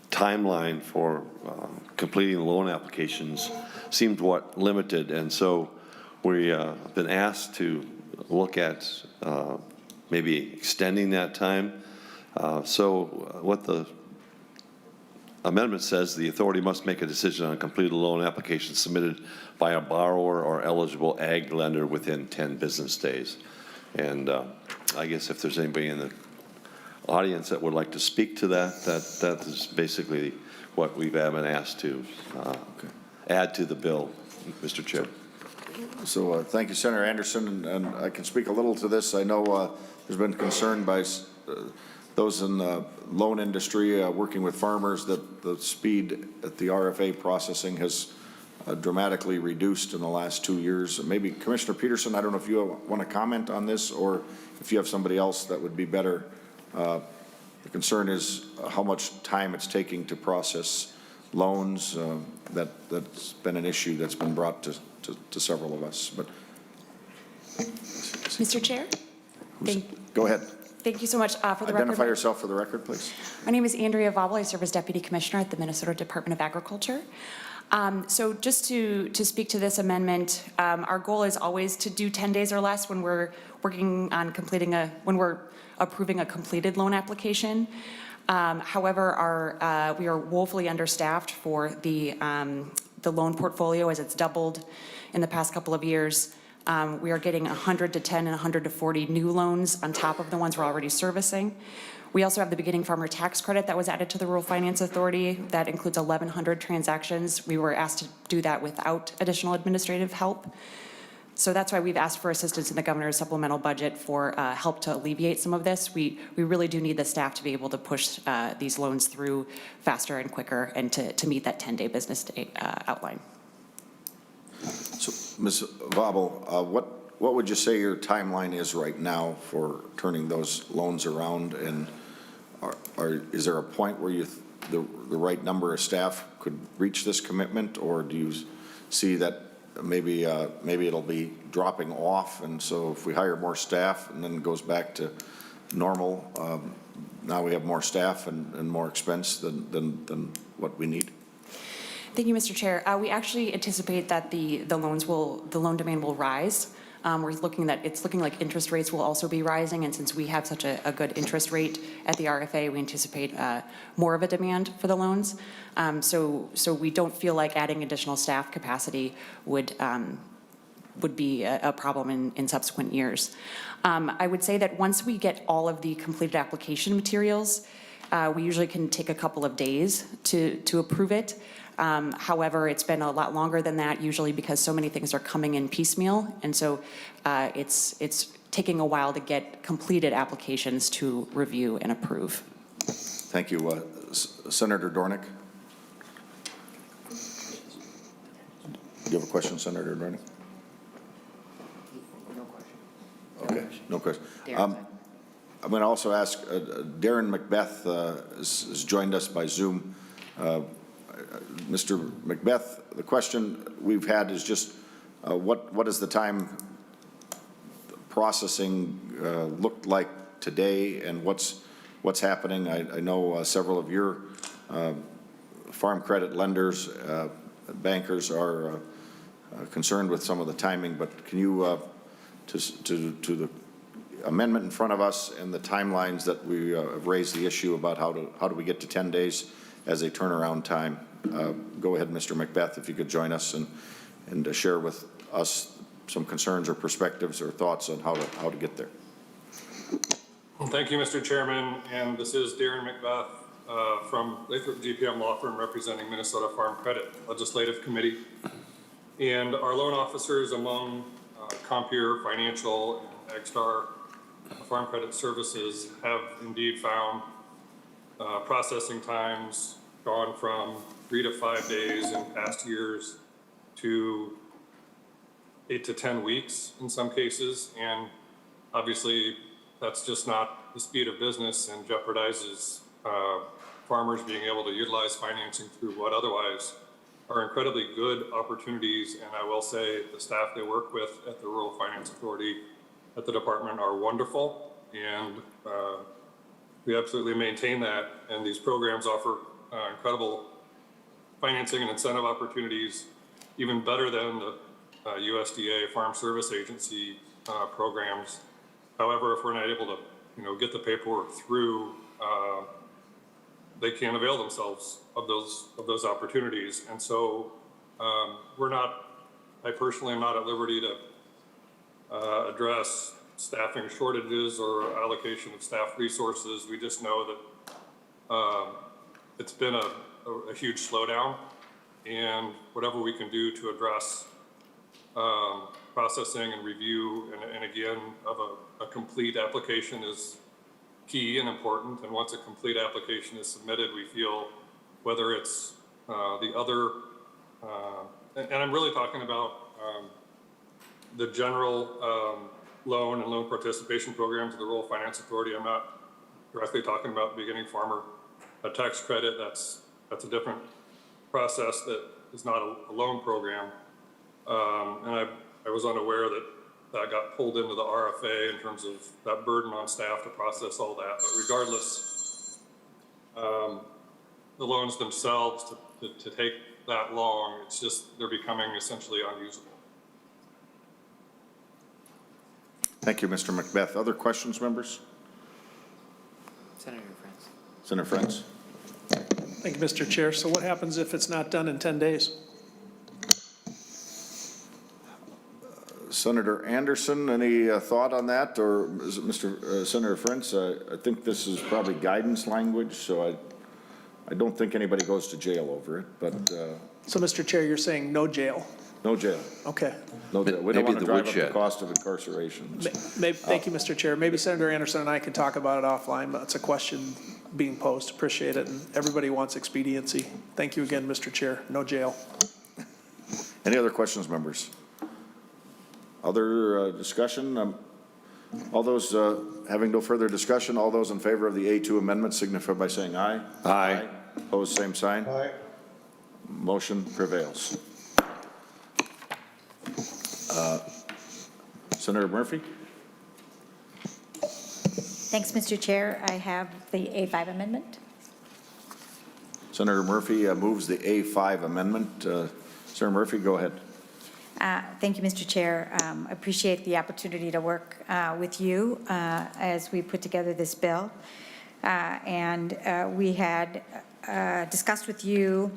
timeline for completing loan applications seemed limited, and so we have been asked to look at maybe extending that time. So what the amendment says, the authority must make a decision on completed loan application submitted by a borrower or eligible ag lender within 10 business days. And I guess if there's anybody in the audience that would like to speak to that, that is basically what we've been asked to add to the bill, Mr. Chair. So thank you, Senator Anderson, and I can speak a little to this. I know there's been concern by those in the loan industry working with farmers that the speed at the RFA processing has dramatically reduced in the last 2 years. Maybe Commissioner Peterson, I don't know if you want to comment on this or if you have somebody else that would be better. The concern is how much time it's taking to process loans. That's been an issue that's been brought to several of us. But Mr. Chair? Go ahead. Thank you so much for the record. Identify yourself for the record, please. My name is Andrea Vobble. I serve as Deputy Commissioner at the Minnesota Department of Agriculture. So just to speak to this amendment, our goal is always to do 10 days or less when we're working on when we're approving a completed loan application. However, we are woefully understaffed for the loan portfolio as it's doubled in the past couple of years. We are getting 100 to 10 and 100 to 40 new loans on top of the ones we're already servicing. We also have the beginning farmer tax credit that was added to the Rural Finance Authority. That includes 1,100 transactions. We were asked to do that without additional administrative help. So that's why we've asked for assistance in the governor's supplemental budget for help to alleviate some of this. We really do need the staff to be able to push these loans through faster and quicker and to meet that 10-day business day outline. So, Ms. Vobble, what would you say your timeline is right now for turning those loans around? And is there a point where the right number of staff could reach this commitment, or do you see that maybe it'll be dropping off, and so if we hire more staff and then it goes back to normal, now we have more staff and more expense than what we need? Thank you, Mr. Chair. We actually anticipate that the loan demand will rise. It's looking like interest rates will also be rising, and since we have such a good interest rate at the RFA, we anticipate more of a demand for the loans. So we don't feel like adding additional staff capacity would be a problem in subsequent years. I would say that once we get all of the completed application materials, we usually can take a couple of days to approve it. However, it's been a lot longer than that, usually because so many things are coming in piecemeal, and so it's taking a while to get completed applications to review and approve. Thank you. Senator Dornick? Do you have a question, Senator Dornick? No question. Okay, no question. I'm going to also ask, Darren Macbeth has joined us by Zoom. Mr. Macbeth, the question we've had is just what is the time processing looked like today, and what's happening? I know several of your farm credit lenders, bankers are concerned with some of the timing, but can you, to the amendment in front of us and the timelines that we have raised the issue about how do we get to 10 days, as a turnaround time. Go ahead, Mr. Macbeth, if you could join us and share with us some concerns or perspectives or thoughts on how to get there. Well, thank you, Mr. Chairman, and this is Darren Macbeth from Lathrop GPM Law Firm representing Minnesota Farm Credit Legislative Committee. And our loan officers among Compeer Financial and AgStar Farm Credit Services have indeed found processing times gone from 3 to 5 days in past years to 8 to 10 weeks in some cases. And obviously that's just not the speed of business and jeopardizes farmers being able to utilize financing through what otherwise are incredibly good opportunities. And I will say the staff they work with at the Rural Finance Authority at the department are wonderful, and we absolutely maintain that. And these programs offer incredible financing and incentive opportunities, even better than the USDA Farm Service Agency programs. However, if we're not able to, get the paperwork through, they can't avail themselves of those opportunities. And so I personally am not at liberty to address staffing shortages or allocation of staff resources. We just know that it's been a huge slowdown, and whatever we can do to address processing and review and again of a complete application is key and important. And once a complete application is submitted, we feel whether it's the other, and I'm really talking about the general loan and loan participation programs of the Rural Finance Authority. I'm not directly talking about the beginning farmer tax credit. That's a different process that is not a loan program. And I was unaware that got pulled into the RFA in terms of that burden on staff to process all that. But regardless, the loans themselves to take that long, it's just, they're becoming essentially unusable. Thank you, Mr. Macbeth. Other questions, members? Senator Friends. Senator Friends. Thank you, Mr. Chair. So what happens if it's not done in 10 days? Senator Anderson, any thought on that? Or is it Mr. Senator Friends? I think this is probably guidance language, so I don't think anybody goes to jail over it, but. So, Mr. Chair, you're saying no jail? No jail. Okay. No jail. We don't want to drive up the cost of incarceration. Thank you, Mr. Chair. Maybe Senator Anderson and I can talk about it offline, but it's a question being posed. Appreciate it. And everybody wants expediency. Thank you again, Mr. Chair. No jail. Any other questions, members? Other discussion? All those having no further discussion, all those in favor of the A2 amendment signify by saying aye. Aye. Opposed, same sign. Aye. Motion prevails. Senator Murphy? Thanks, Mr. Chair. I have the A5 amendment. Senator Murphy moves the A5 amendment. Senator Murphy, go ahead. Thank you, Mr. Chair. I appreciate the opportunity to work with you as we put together this bill. And we had discussed with you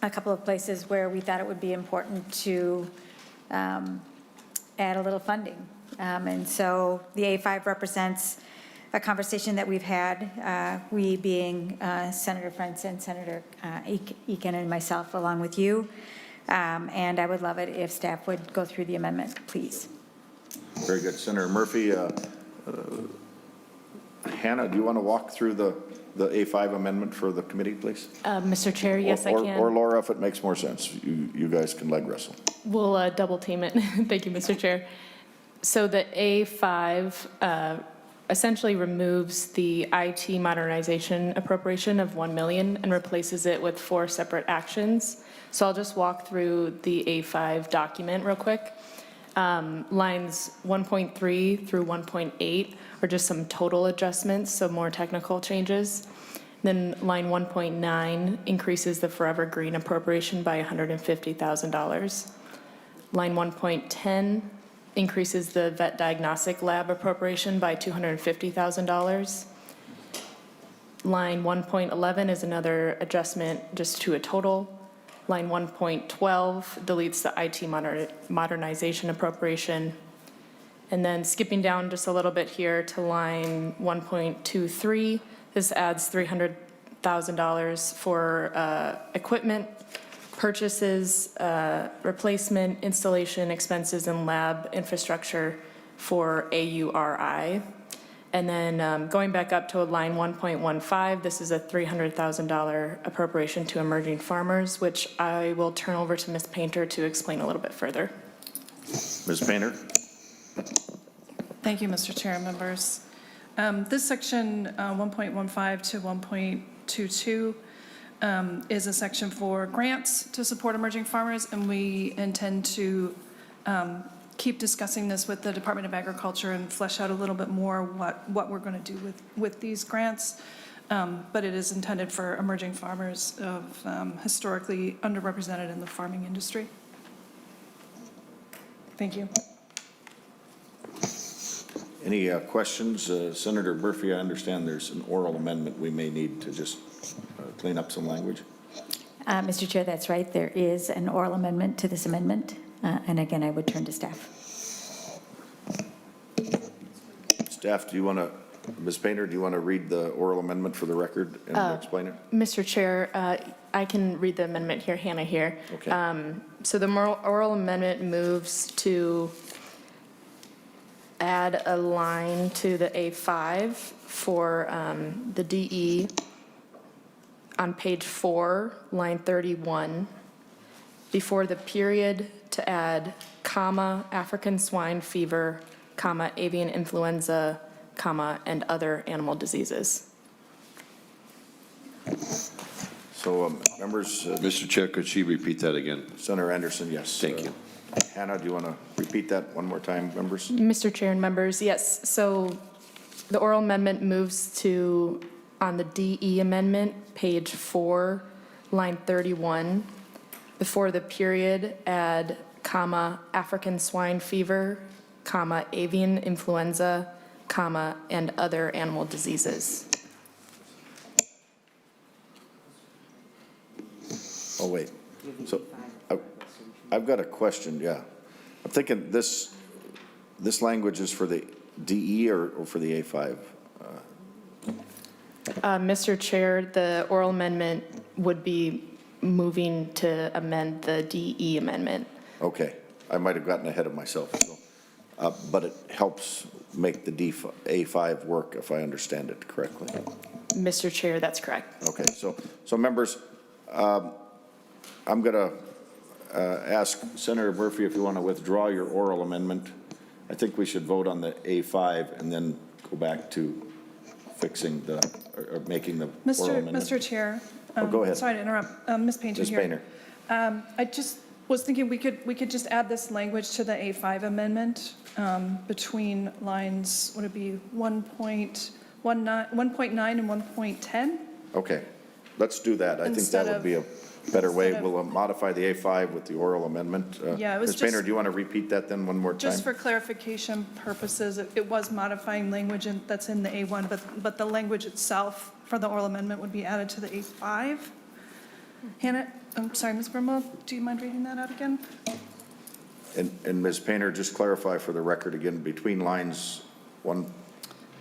a couple of places where we thought it would be important to add a little funding. And so the A5 represents a conversation that we've had, we being Senator Friends and Senator Eakin and myself along with you. And I would love it if staff would go through the amendment, please. Very good. Senator Murphy. Hannah, do you want to walk through the A5 amendment for the committee, please? Mr. Chair, yes, I can. Or Laura, if it makes more sense. You guys can leg wrestle. We'll double team it. Thank you, Mr. Chair. So the A5 essentially removes the IT modernization appropriation of $1 million and replaces it with 4 separate actions. So I'll just walk through the A5 document real quick. Lines 1.3 through 1.8 are just some total adjustments, so more technical changes. Then line 1.9 increases the Forever Green appropriation by $150,000. Line 1.10 increases the vet diagnostic lab appropriation by $250,000. Line 1.11 is another adjustment just to a total. Line 1.12 deletes the IT modernization appropriation. And then skipping down just a little bit here to line 1.23, this adds $300,000 for equipment purchases, replacement, installation expenses, and lab infrastructure for AURI. And then going back up to line 1.15, this is a $300,000 appropriation to emerging farmers, which I will turn over to Ms. Painter to explain a little bit further. Ms. Painter? Thank you, Mr. Chair and members. This section 1.15 to 1.22 is a section for grants to support emerging farmers, and we intend to keep discussing this with the Department of Agriculture and flesh out a little bit more what we're going to do with these grants. But it is intended for emerging farmers of historically underrepresented in the farming industry. Thank you. Any questions? Senator Murphy, I understand there's an oral amendment we may need to just clean up some language. Mr. Chair, that's right. There is an oral amendment to this amendment. And again, I would turn to staff. Staff, do you want to, Ms. Painter, do you want to read the oral amendment for the record and explain it? Mr. Chair, I can read the amendment here, Hannah here. Okay. So the oral amendment moves to add a line to the A5 for the DE on page 4, line 31, before the period to add comma, African swine fever, comma, avian influenza, comma, and other animal diseases. So members. Mr. Chair, could she repeat that again? Senator Anderson, yes. Thank you. Hannah, do you want to repeat that one more time, members? Mr. Chair and members, yes. So the oral amendment moves to, on the DE amendment, page 4, line 31, before the period, add comma, African swine fever, comma, avian influenza, comma, and other animal diseases. Oh, wait. So I've got a question, yeah. I'm thinking this language is for the DE or for the A5? Mr. Chair, the oral amendment would be moving to amend the DE amendment. Okay. I might have gotten ahead of myself. So, but it helps make the A5 work, if I understand it correctly. Mr. Chair, that's correct. Okay. So members, I'm going to ask Senator Murphy if you want to withdraw your oral amendment. I think we should vote on the A5 and then go back to fixing or making the oral amendment. Mr. Chair. Go ahead. Sorry to interrupt. Ms. Painter Ms. here. Painter. I just was thinking we could just add this language to the A5 amendment between lines, would it be 1.9 and 1.10? Okay. Let's do that. I think that would be a better way. We'll modify the A5 with the oral amendment. Yeah, it was Ms. Painter, just- do you want to repeat that then one more time? Just for clarification purposes, it was modifying language that's in the A1, but the language itself for the oral amendment would be added to the A5. Hannah, I'm sorry, Ms. Brimwell, do you mind reading that out again? And Ms. Painter, just clarify for the record again, between lines,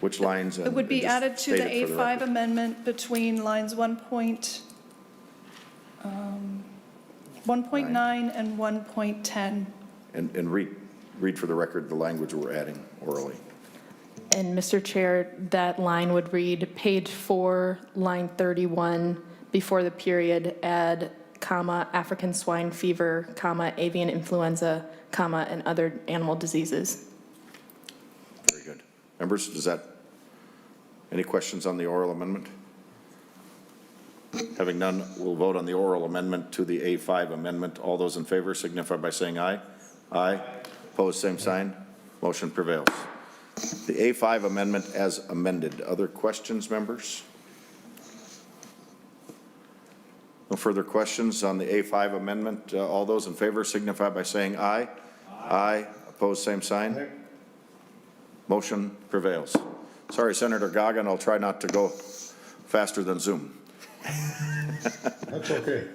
which lines? It would be just added to the state it for A5 record. amendment between lines 1.9 and 1.10. And read for the record the language we're adding orally. And Mr. Chair, that line would read, page 4, line 31, before the period, add comma, African swine fever, comma, avian influenza, comma, and other animal diseases. Very good. Members, any questions on the oral amendment? Having none, we'll vote on the oral amendment to the A5 amendment. All those in favor signify by saying aye. Aye. Opposed, same sign. Motion prevails. The A5 amendment as amended. Other questions, members? No further questions on the A5 amendment. All those in favor signify by saying aye. Aye. Opposed, same sign. Motion prevails. Sorry, Senator Goggin, I'll try not to go faster than Zoom. That's okay.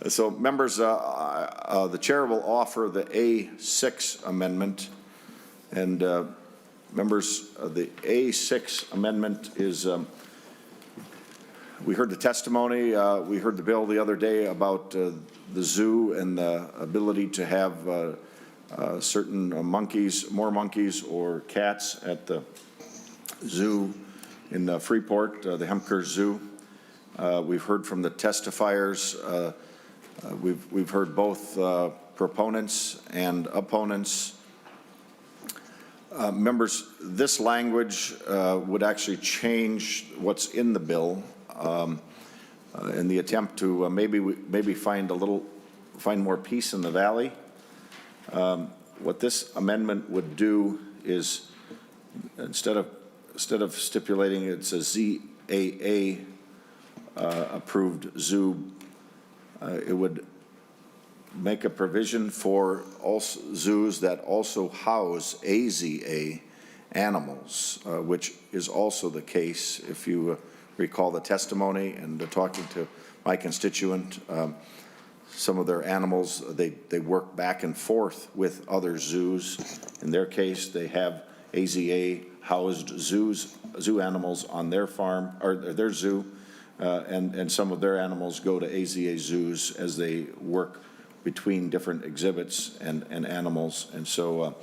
So members, the chair will offer the A6 amendment. And members, the A6 amendment is, we heard the testimony, we heard the bill the other day about the zoo and the ability to have certain monkeys, more monkeys or cats at the zoo in Freeport, the Hemker Zoo. We've heard from the testifiers. We've heard both proponents and opponents. Members, this language would actually change what's in the bill in the attempt to maybe find more peace in the valley. What this amendment would do is, instead of stipulating it's a ZAA approved zoo, it would make a provision for also zoos that also house AZA animals, which is also the case. If you recall the testimony and talking to my constituent, some of their animals, they work back and forth with other zoos. In their case, they have AZA housed zoo animals on their farm, or their zoo, and some of their animals go to AZA zoos as they work between different exhibits and animals. And so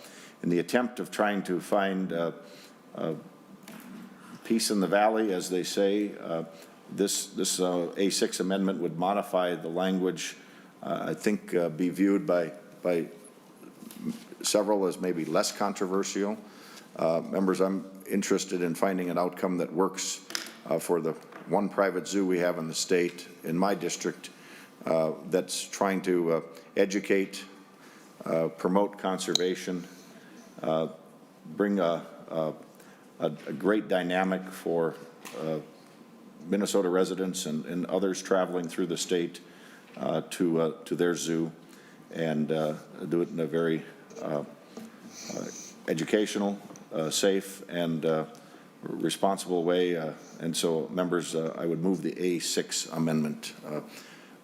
in the attempt of trying to find peace in the valley, as they say, this A6 amendment would modify the language, I think be viewed by several as maybe less controversial. Members, I'm interested in finding an outcome that works for the one private zoo we have in the state, in my district, that's trying to educate, promote conservation, bring a great dynamic for Minnesota residents and others traveling through the state to their zoo, and do it in a very educational, safe, and responsible way. And so, members, I would move the A6 amendment.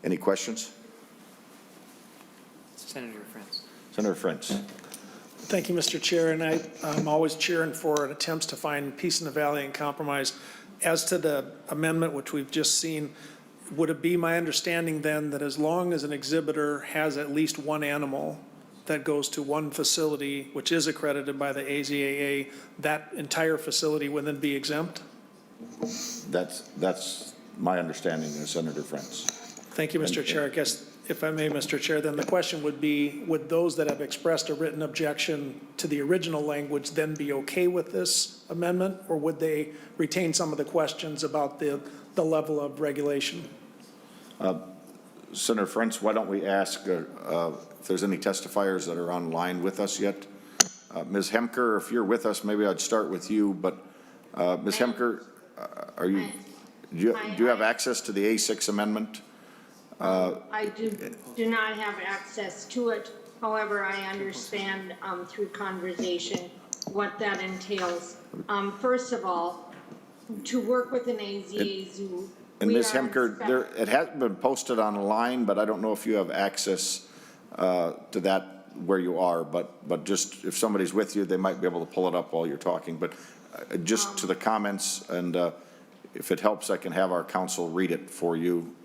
Any questions? Senator Frentz. Senator Frentz. Thank you, Mr. Chair, and I'm always cheering for attempts to find peace in the valley and compromise. As to the amendment, which we've just seen, would it be my understanding then that as long as an exhibitor has at least one animal that goes to one facility, which is accredited by the AZAA, that entire facility would then be exempt? That's my understanding, Senator Frentz. Thank you, Mr. Chair. I guess, if I may, Mr. Chair, then the question would be, would those that have expressed a written objection to the original language then be okay with this amendment, or would they retain some of the questions about the level of regulation? Senator Frentz, why don't we ask if there's any testifiers that are online with us yet? Ms. Hemker, if you're with us, maybe I'd start with you, but Ms. Hemker, do you have access to the A6 amendment? I do not have access to it. However, I understand through conversation what that entails. First of all, to work with an AZA zoo. And Ms. Hemker, it hasn't been posted online, but I don't know if you have access to that where you are, but just if somebody's with you, they might be able to pull it up while you're talking. But just to the comments, and if it helps, I can have our counsel read it for you.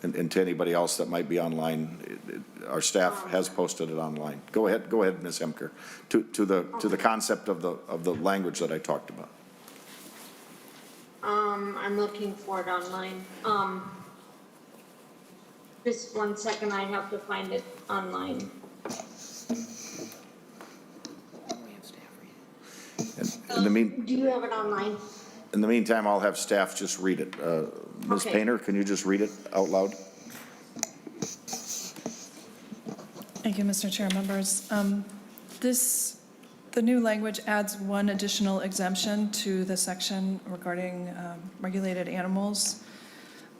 And to anybody else that might be online, our staff has posted it online. Go ahead, Ms. Hemker, to the concept of the language that I talked about. I'm looking for it online. Just 1 second, I have to find it online. Do you have it online? In the meantime, I'll have staff just read it. Ms. Okay. Painter, can you just read it out loud? Thank you, Mr. Chair, members. The new language adds one additional exemption to the section regarding regulated animals.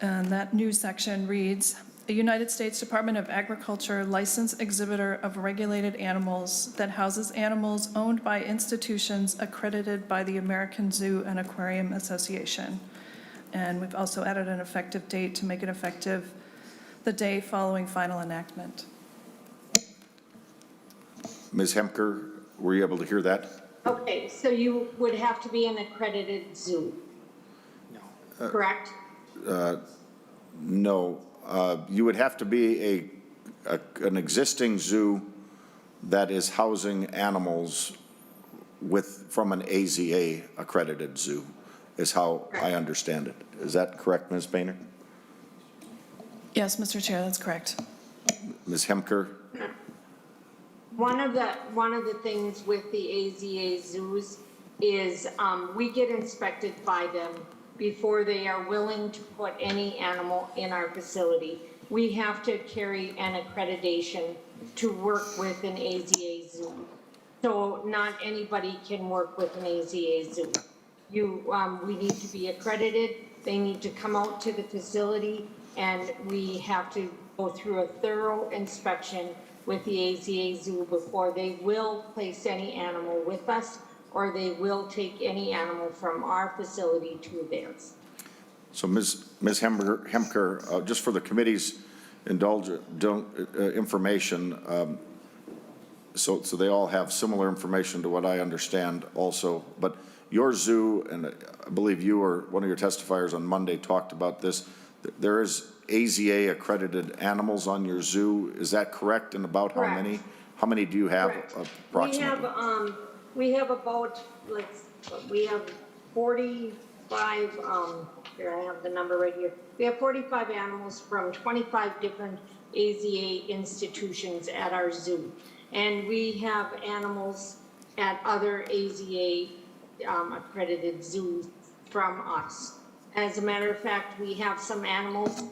And that new section reads, a United States Department of Agriculture licensed exhibitor of regulated animals that houses animals owned by institutions accredited by the American Zoo and Aquarium Association. And we've also added an effective date to make it effective the day following final enactment. Ms. Hemker, were you able to hear that? Okay, so you would have to be an accredited zoo? No. Correct? No. You would have to be an existing zoo that is housing animals from an AZA accredited zoo, is how I understand it. Is that correct, Ms. Boehner? Yes, Mr. Chair, that's correct. Ms. Hemker? One of the things with the AZA zoos is we get inspected by them before they are willing to put any animal in our facility. We have to carry an accreditation to work with an AZA zoo. So not anybody can work with an AZA zoo. We need to be accredited. They need to come out to the facility, and we have to go through a thorough inspection with the AZA zoo before they will place any animal with us, or they will take any animal from our facility to theirs. So Ms. Hemker, just for the committee's information, so they all have similar information to what I understand also, but your zoo, and I believe you or one of your testifiers on Monday talked about this, there is AZA accredited animals on your zoo. Is that correct? And about Correct. how many? How many do you have approximately? We have about, we have 45, here I have the number right here. We have 45 animals from 25 different AZA institutions at our zoo. And we have animals at other AZA accredited zoos from us. As a matter of fact, we have some animals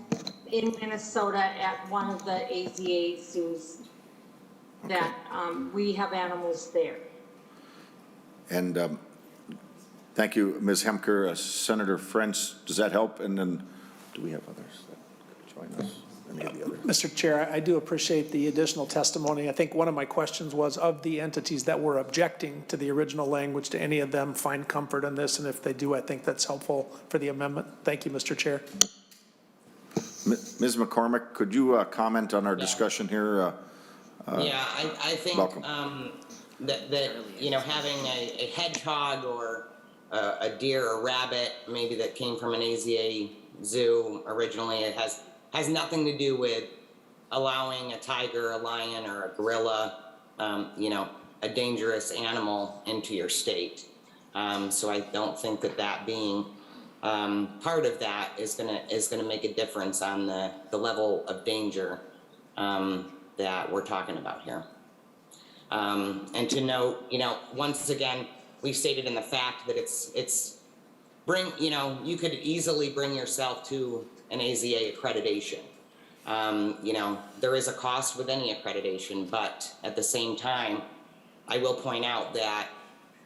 in Minnesota at one of the AZA zoos that we have animals there. And thank you, Ms. Hemker. Senator French, does that help? And then do we have others that could join us? Any of the others? Mr. Chair, I do appreciate the additional testimony. I think one of my questions was of the entities that were objecting to the original language, do any of them find comfort in this? And if they do, I think that's helpful for the amendment. Thank you, Mr. Chair. Ms. McCormick, could you comment on our discussion here? I think that having a hedgehog or a deer or rabbit, maybe that came from an AZA zoo originally, it has nothing to do with allowing a tiger, a lion, or a gorilla, a dangerous animal into your state. So I don't think that being part of that is gonna make a difference on the level of danger that we're talking about here. And to note, once again, we've stated in the fact that you could easily bring yourself to an AZA accreditation. There is a cost with any accreditation, but at the same time, I will point out that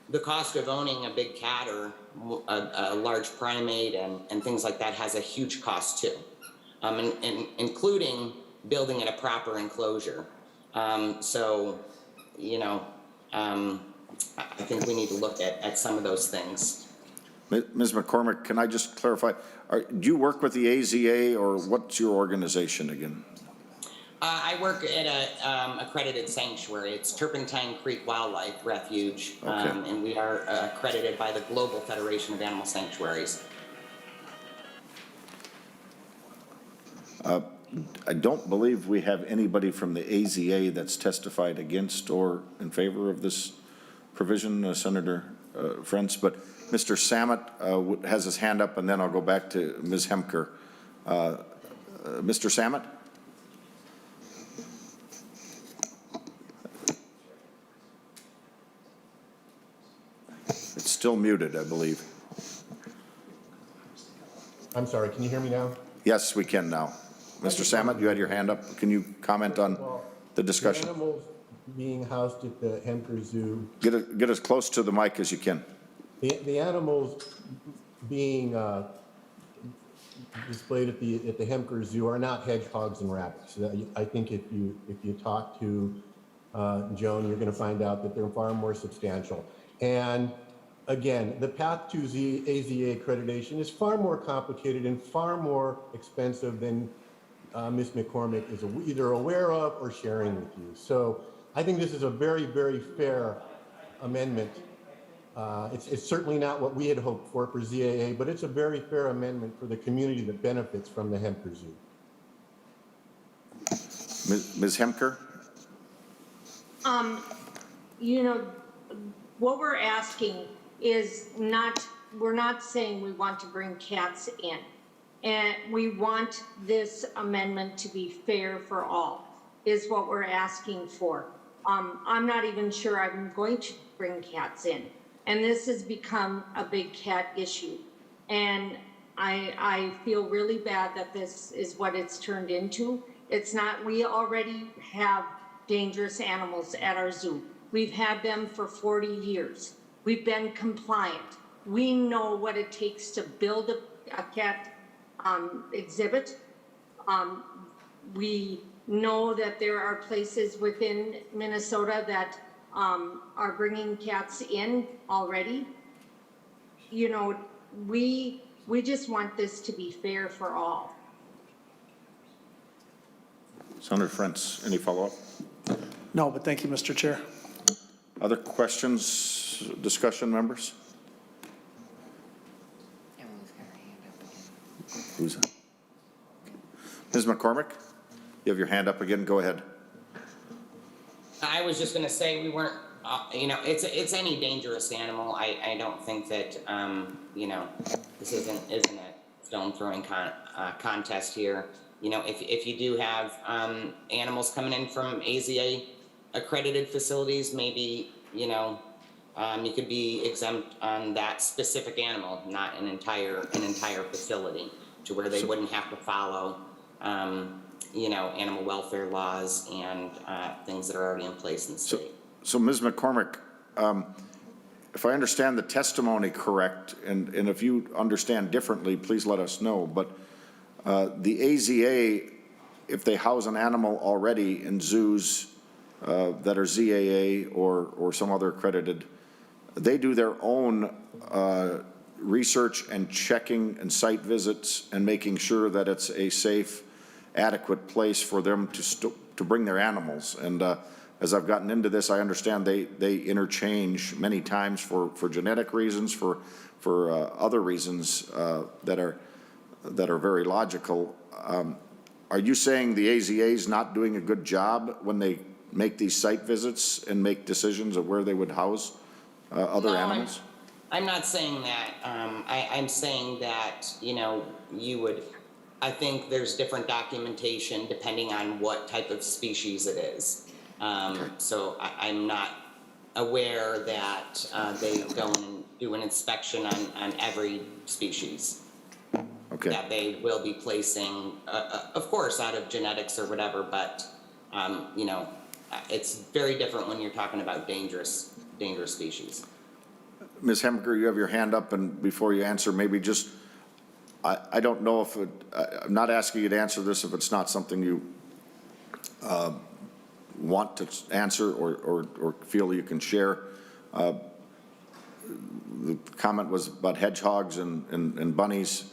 the cost of owning a big cat or a large primate and things like that has a huge cost too, and including building in a proper enclosure. I think we need to look at some of those things. Ms. McCormick, can I just clarify? Do you work with the AZA, or what's your organization again? I work at a accredited sanctuary. It's Turpentine Creek Wildlife Refuge, and we are accredited by the Global Federation of Animal Sanctuaries. I don't believe we have anybody from the AZA that's testified against or in favor of this provision, Senator French, but Mr. Samet has his hand up, and then I'll go back to Ms. Hemker. Mr. Samet? It's still muted, I believe. I'm sorry, can you hear me now? Yes, we can now. Mr. Samet, you had your hand up. Can you comment on the discussion? The animals being housed at the Hemker Zoo. Get as close to the mic as you can. The animals being displayed at the Hemker Zoo are not hedgehogs and rabbits. I think if you talk to Joan, you're going to find out that they're far more substantial. And again, the path to AZA accreditation is far more complicated and far more expensive than Ms. McCormick is either aware of or sharing with you. So I think this is a very, very fair amendment. It's certainly not what we had hoped for ZAA, but it's a very fair amendment for the community that benefits from the Hemker Zoo. Ms. Hemker? You know, what we're asking is we're not saying we want to bring cats in. And we want this amendment to be fair for all, is what we're asking for. I'm not even sure I'm going to bring cats in. And this has become a big cat issue. And I feel really bad that this is what it's turned into. It's not, we already have dangerous animals at our zoo. We've had them for 40 years. We've been compliant. We know what it takes to build a cat exhibit. We know that there are places within Minnesota that are bringing cats in already. You know, we just want this to be fair for all. Senator Frentz, any follow-up? No, but thank you, Mr. Chair. Other questions, discussion, members? Who's that? Ms. McCormick, you have your hand up again. Go ahead. I was just going to say we weren't, you know, it's any dangerous animal. I don't think that, you know, this isn't a stone throwing contest here. You know, if you do have animals coming in from AZA accredited facilities, maybe, you know, you could be exempt on that specific animal, not an entire facility, to where they wouldn't have to follow, you know, animal welfare laws and things that are already in place in the state. So Ms. McCormick, if I understand the testimony correct, and if you understand differently, please let us know, but the AZA, if they house an animal already in zoos that are ZAA or some other accredited, they do their own research and checking and site visits and making sure that it's a safe, adequate place for them to bring their animals. And as I've gotten into this, I understand they interchange many times for genetic reasons, for other reasons that are very logical. Are you saying the AZA is not doing a good job when they make these site visits and make decisions of where they would house other animals? I'm not saying that. I'm saying that, you know, I think there's different documentation depending on what type of species it is. So I'm not aware that they go and do an inspection on every species. Okay. That they will be placing, of course, out of genetics or whatever, but, you know, it's very different when you're talking about dangerous species. Ms. Hemker, you have your hand up, and before you answer, maybe just, I don't know if I'm not asking you to answer this if it's not something you want to answer or feel you can share. The comment was about hedgehogs and bunnies.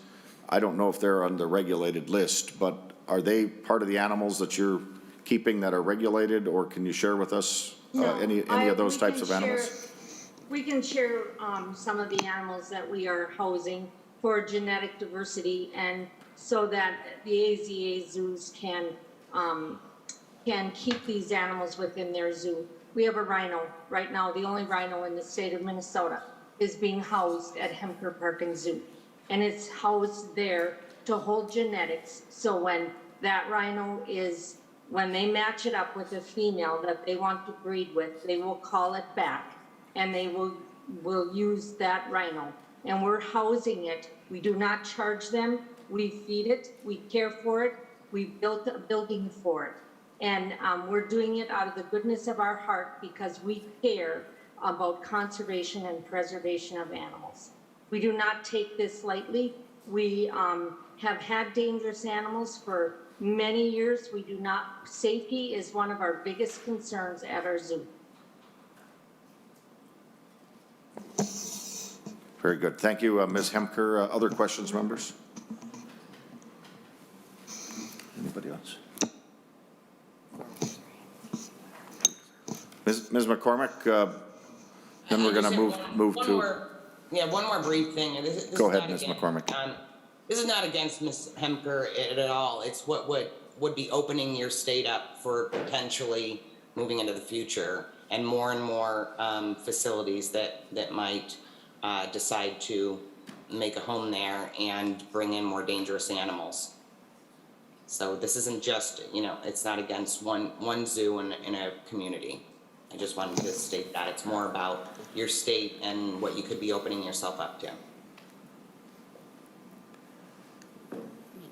I don't know if they're on the regulated list, but are they part of the animals that you're keeping that are regulated, or can you share with us any of those types of animals? We can share some of the animals that we are housing for genetic diversity, and so that the AZA zoos can keep these animals within their zoo. We have a rhino right now. The only rhino in the state of Minnesota is being housed at Hemker Park and Zoo, and it's housed there to hold genetics. So when that rhino when they match it up with a female that they want to breed with, they will call it back, and they will use that rhino. And we're housing it. We do not charge them. We feed it. We care for it. We built a building for it. And we're doing it out of the goodness of our heart because we care about conservation and preservation of animals. We do not take this lightly. We have had dangerous animals for many years. We do not, safety is one of our biggest concerns at our zoo. Very good. Thank you, Ms. Hemker. Other questions, members? Anybody else? Ms. McCormick, then we're going to move to. One more brief thing. This Go is ahead, not Ms. against- McCormick. This is not against Ms. Hemker at all. It's what would be opening your state up for potentially moving into the future and more facilities that might decide to make a home there and bring in more dangerous animals. So this isn't just, it's not against one zoo in a community. I just wanted to state that. It's more about your state and what you could be opening yourself up to.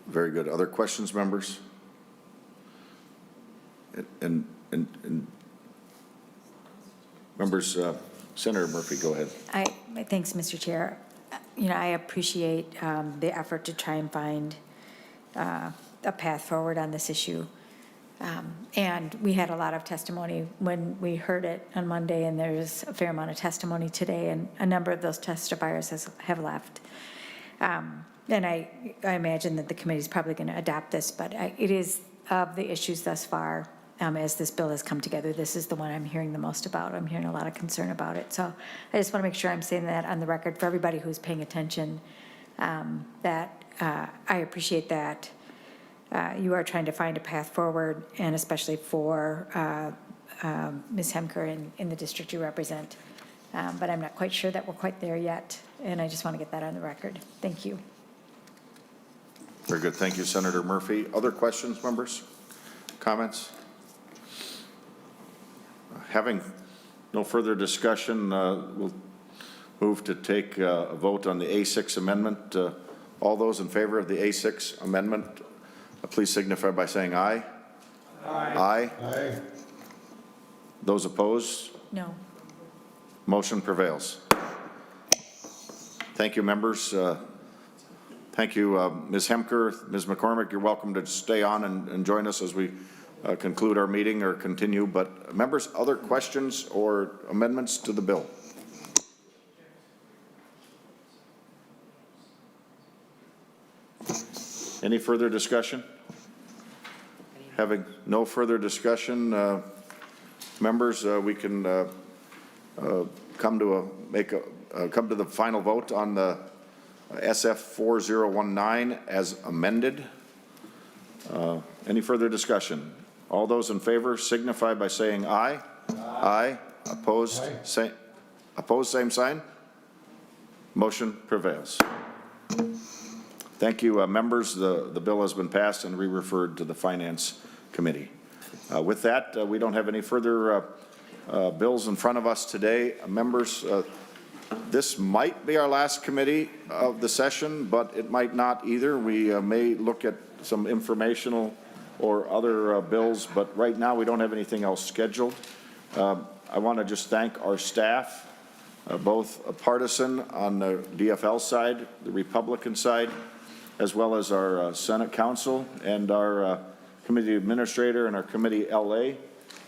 Very good. Other questions, members? And members, Senator Murphy, go ahead. Thanks, Mr. Chair. I appreciate the effort to try and find a path forward on this issue. And we had a lot of testimony when we heard it on Monday, and there's a fair amount of testimony today, and a number of those testifiers have left. And I imagine that the committee is probably going to adopt this, but it is of the issues thus far, as this bill has come together, this is the one I'm hearing the most about. I'm hearing a lot of concern about it. So I just want to make sure I'm saying that on the record for everybody who's paying attention, that I appreciate that you are trying to find a path forward, and especially for Ms. Hemker in the district you represent. But I'm not quite sure that we're quite there yet, and I just want to get that on the record. Thank you. Very good. Thank you, Senator Murphy. Other questions, members? Comments? Having no further discussion, we'll move to take a vote on the A6 amendment. All those in favor of the A6 amendment, please signify by saying aye. Aye. Aye. Those opposed? No. Motion prevails. Thank you, members. Thank you, Ms. Hemker. Ms. McCormick, you're welcome to stay on and join us as we conclude our meeting or continue. But members, other questions or amendments to the bill? Any further discussion? Having no further discussion, members, we can come to the final vote on the SF 4019 as amended. Any further discussion? All those in favor signify by saying aye. Aye. Opposed? Opposed, same sign. Motion prevails. Thank you, members. The bill has been passed and re-referred to the Finance Committee. With that, we don't have any further bills in front of us today. Members, this might be our last committee of the session, but it might not either. We may look at some informational or other bills, but right now we don't have anything else scheduled. I want to just thank our staff, both partisan on the DFL side, the Republican side, as well as our Senate counsel and our committee administrator and our committee LA.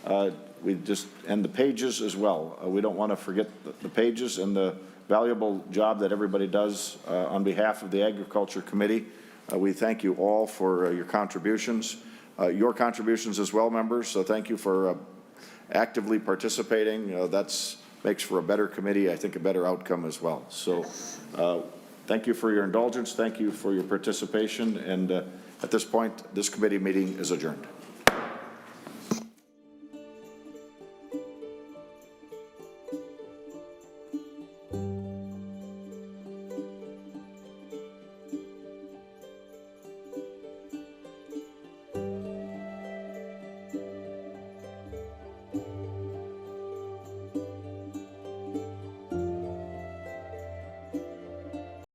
And the pages as well. We don't want to forget the pages and the valuable job that everybody does on behalf of the Agriculture Committee. We thank you all for your contributions as well, members. So thank you for actively participating. That makes for a better committee, I think a better outcome as well. So thank you for your indulgence. Thank you for your participation. And at this point, this committee meeting is adjourned.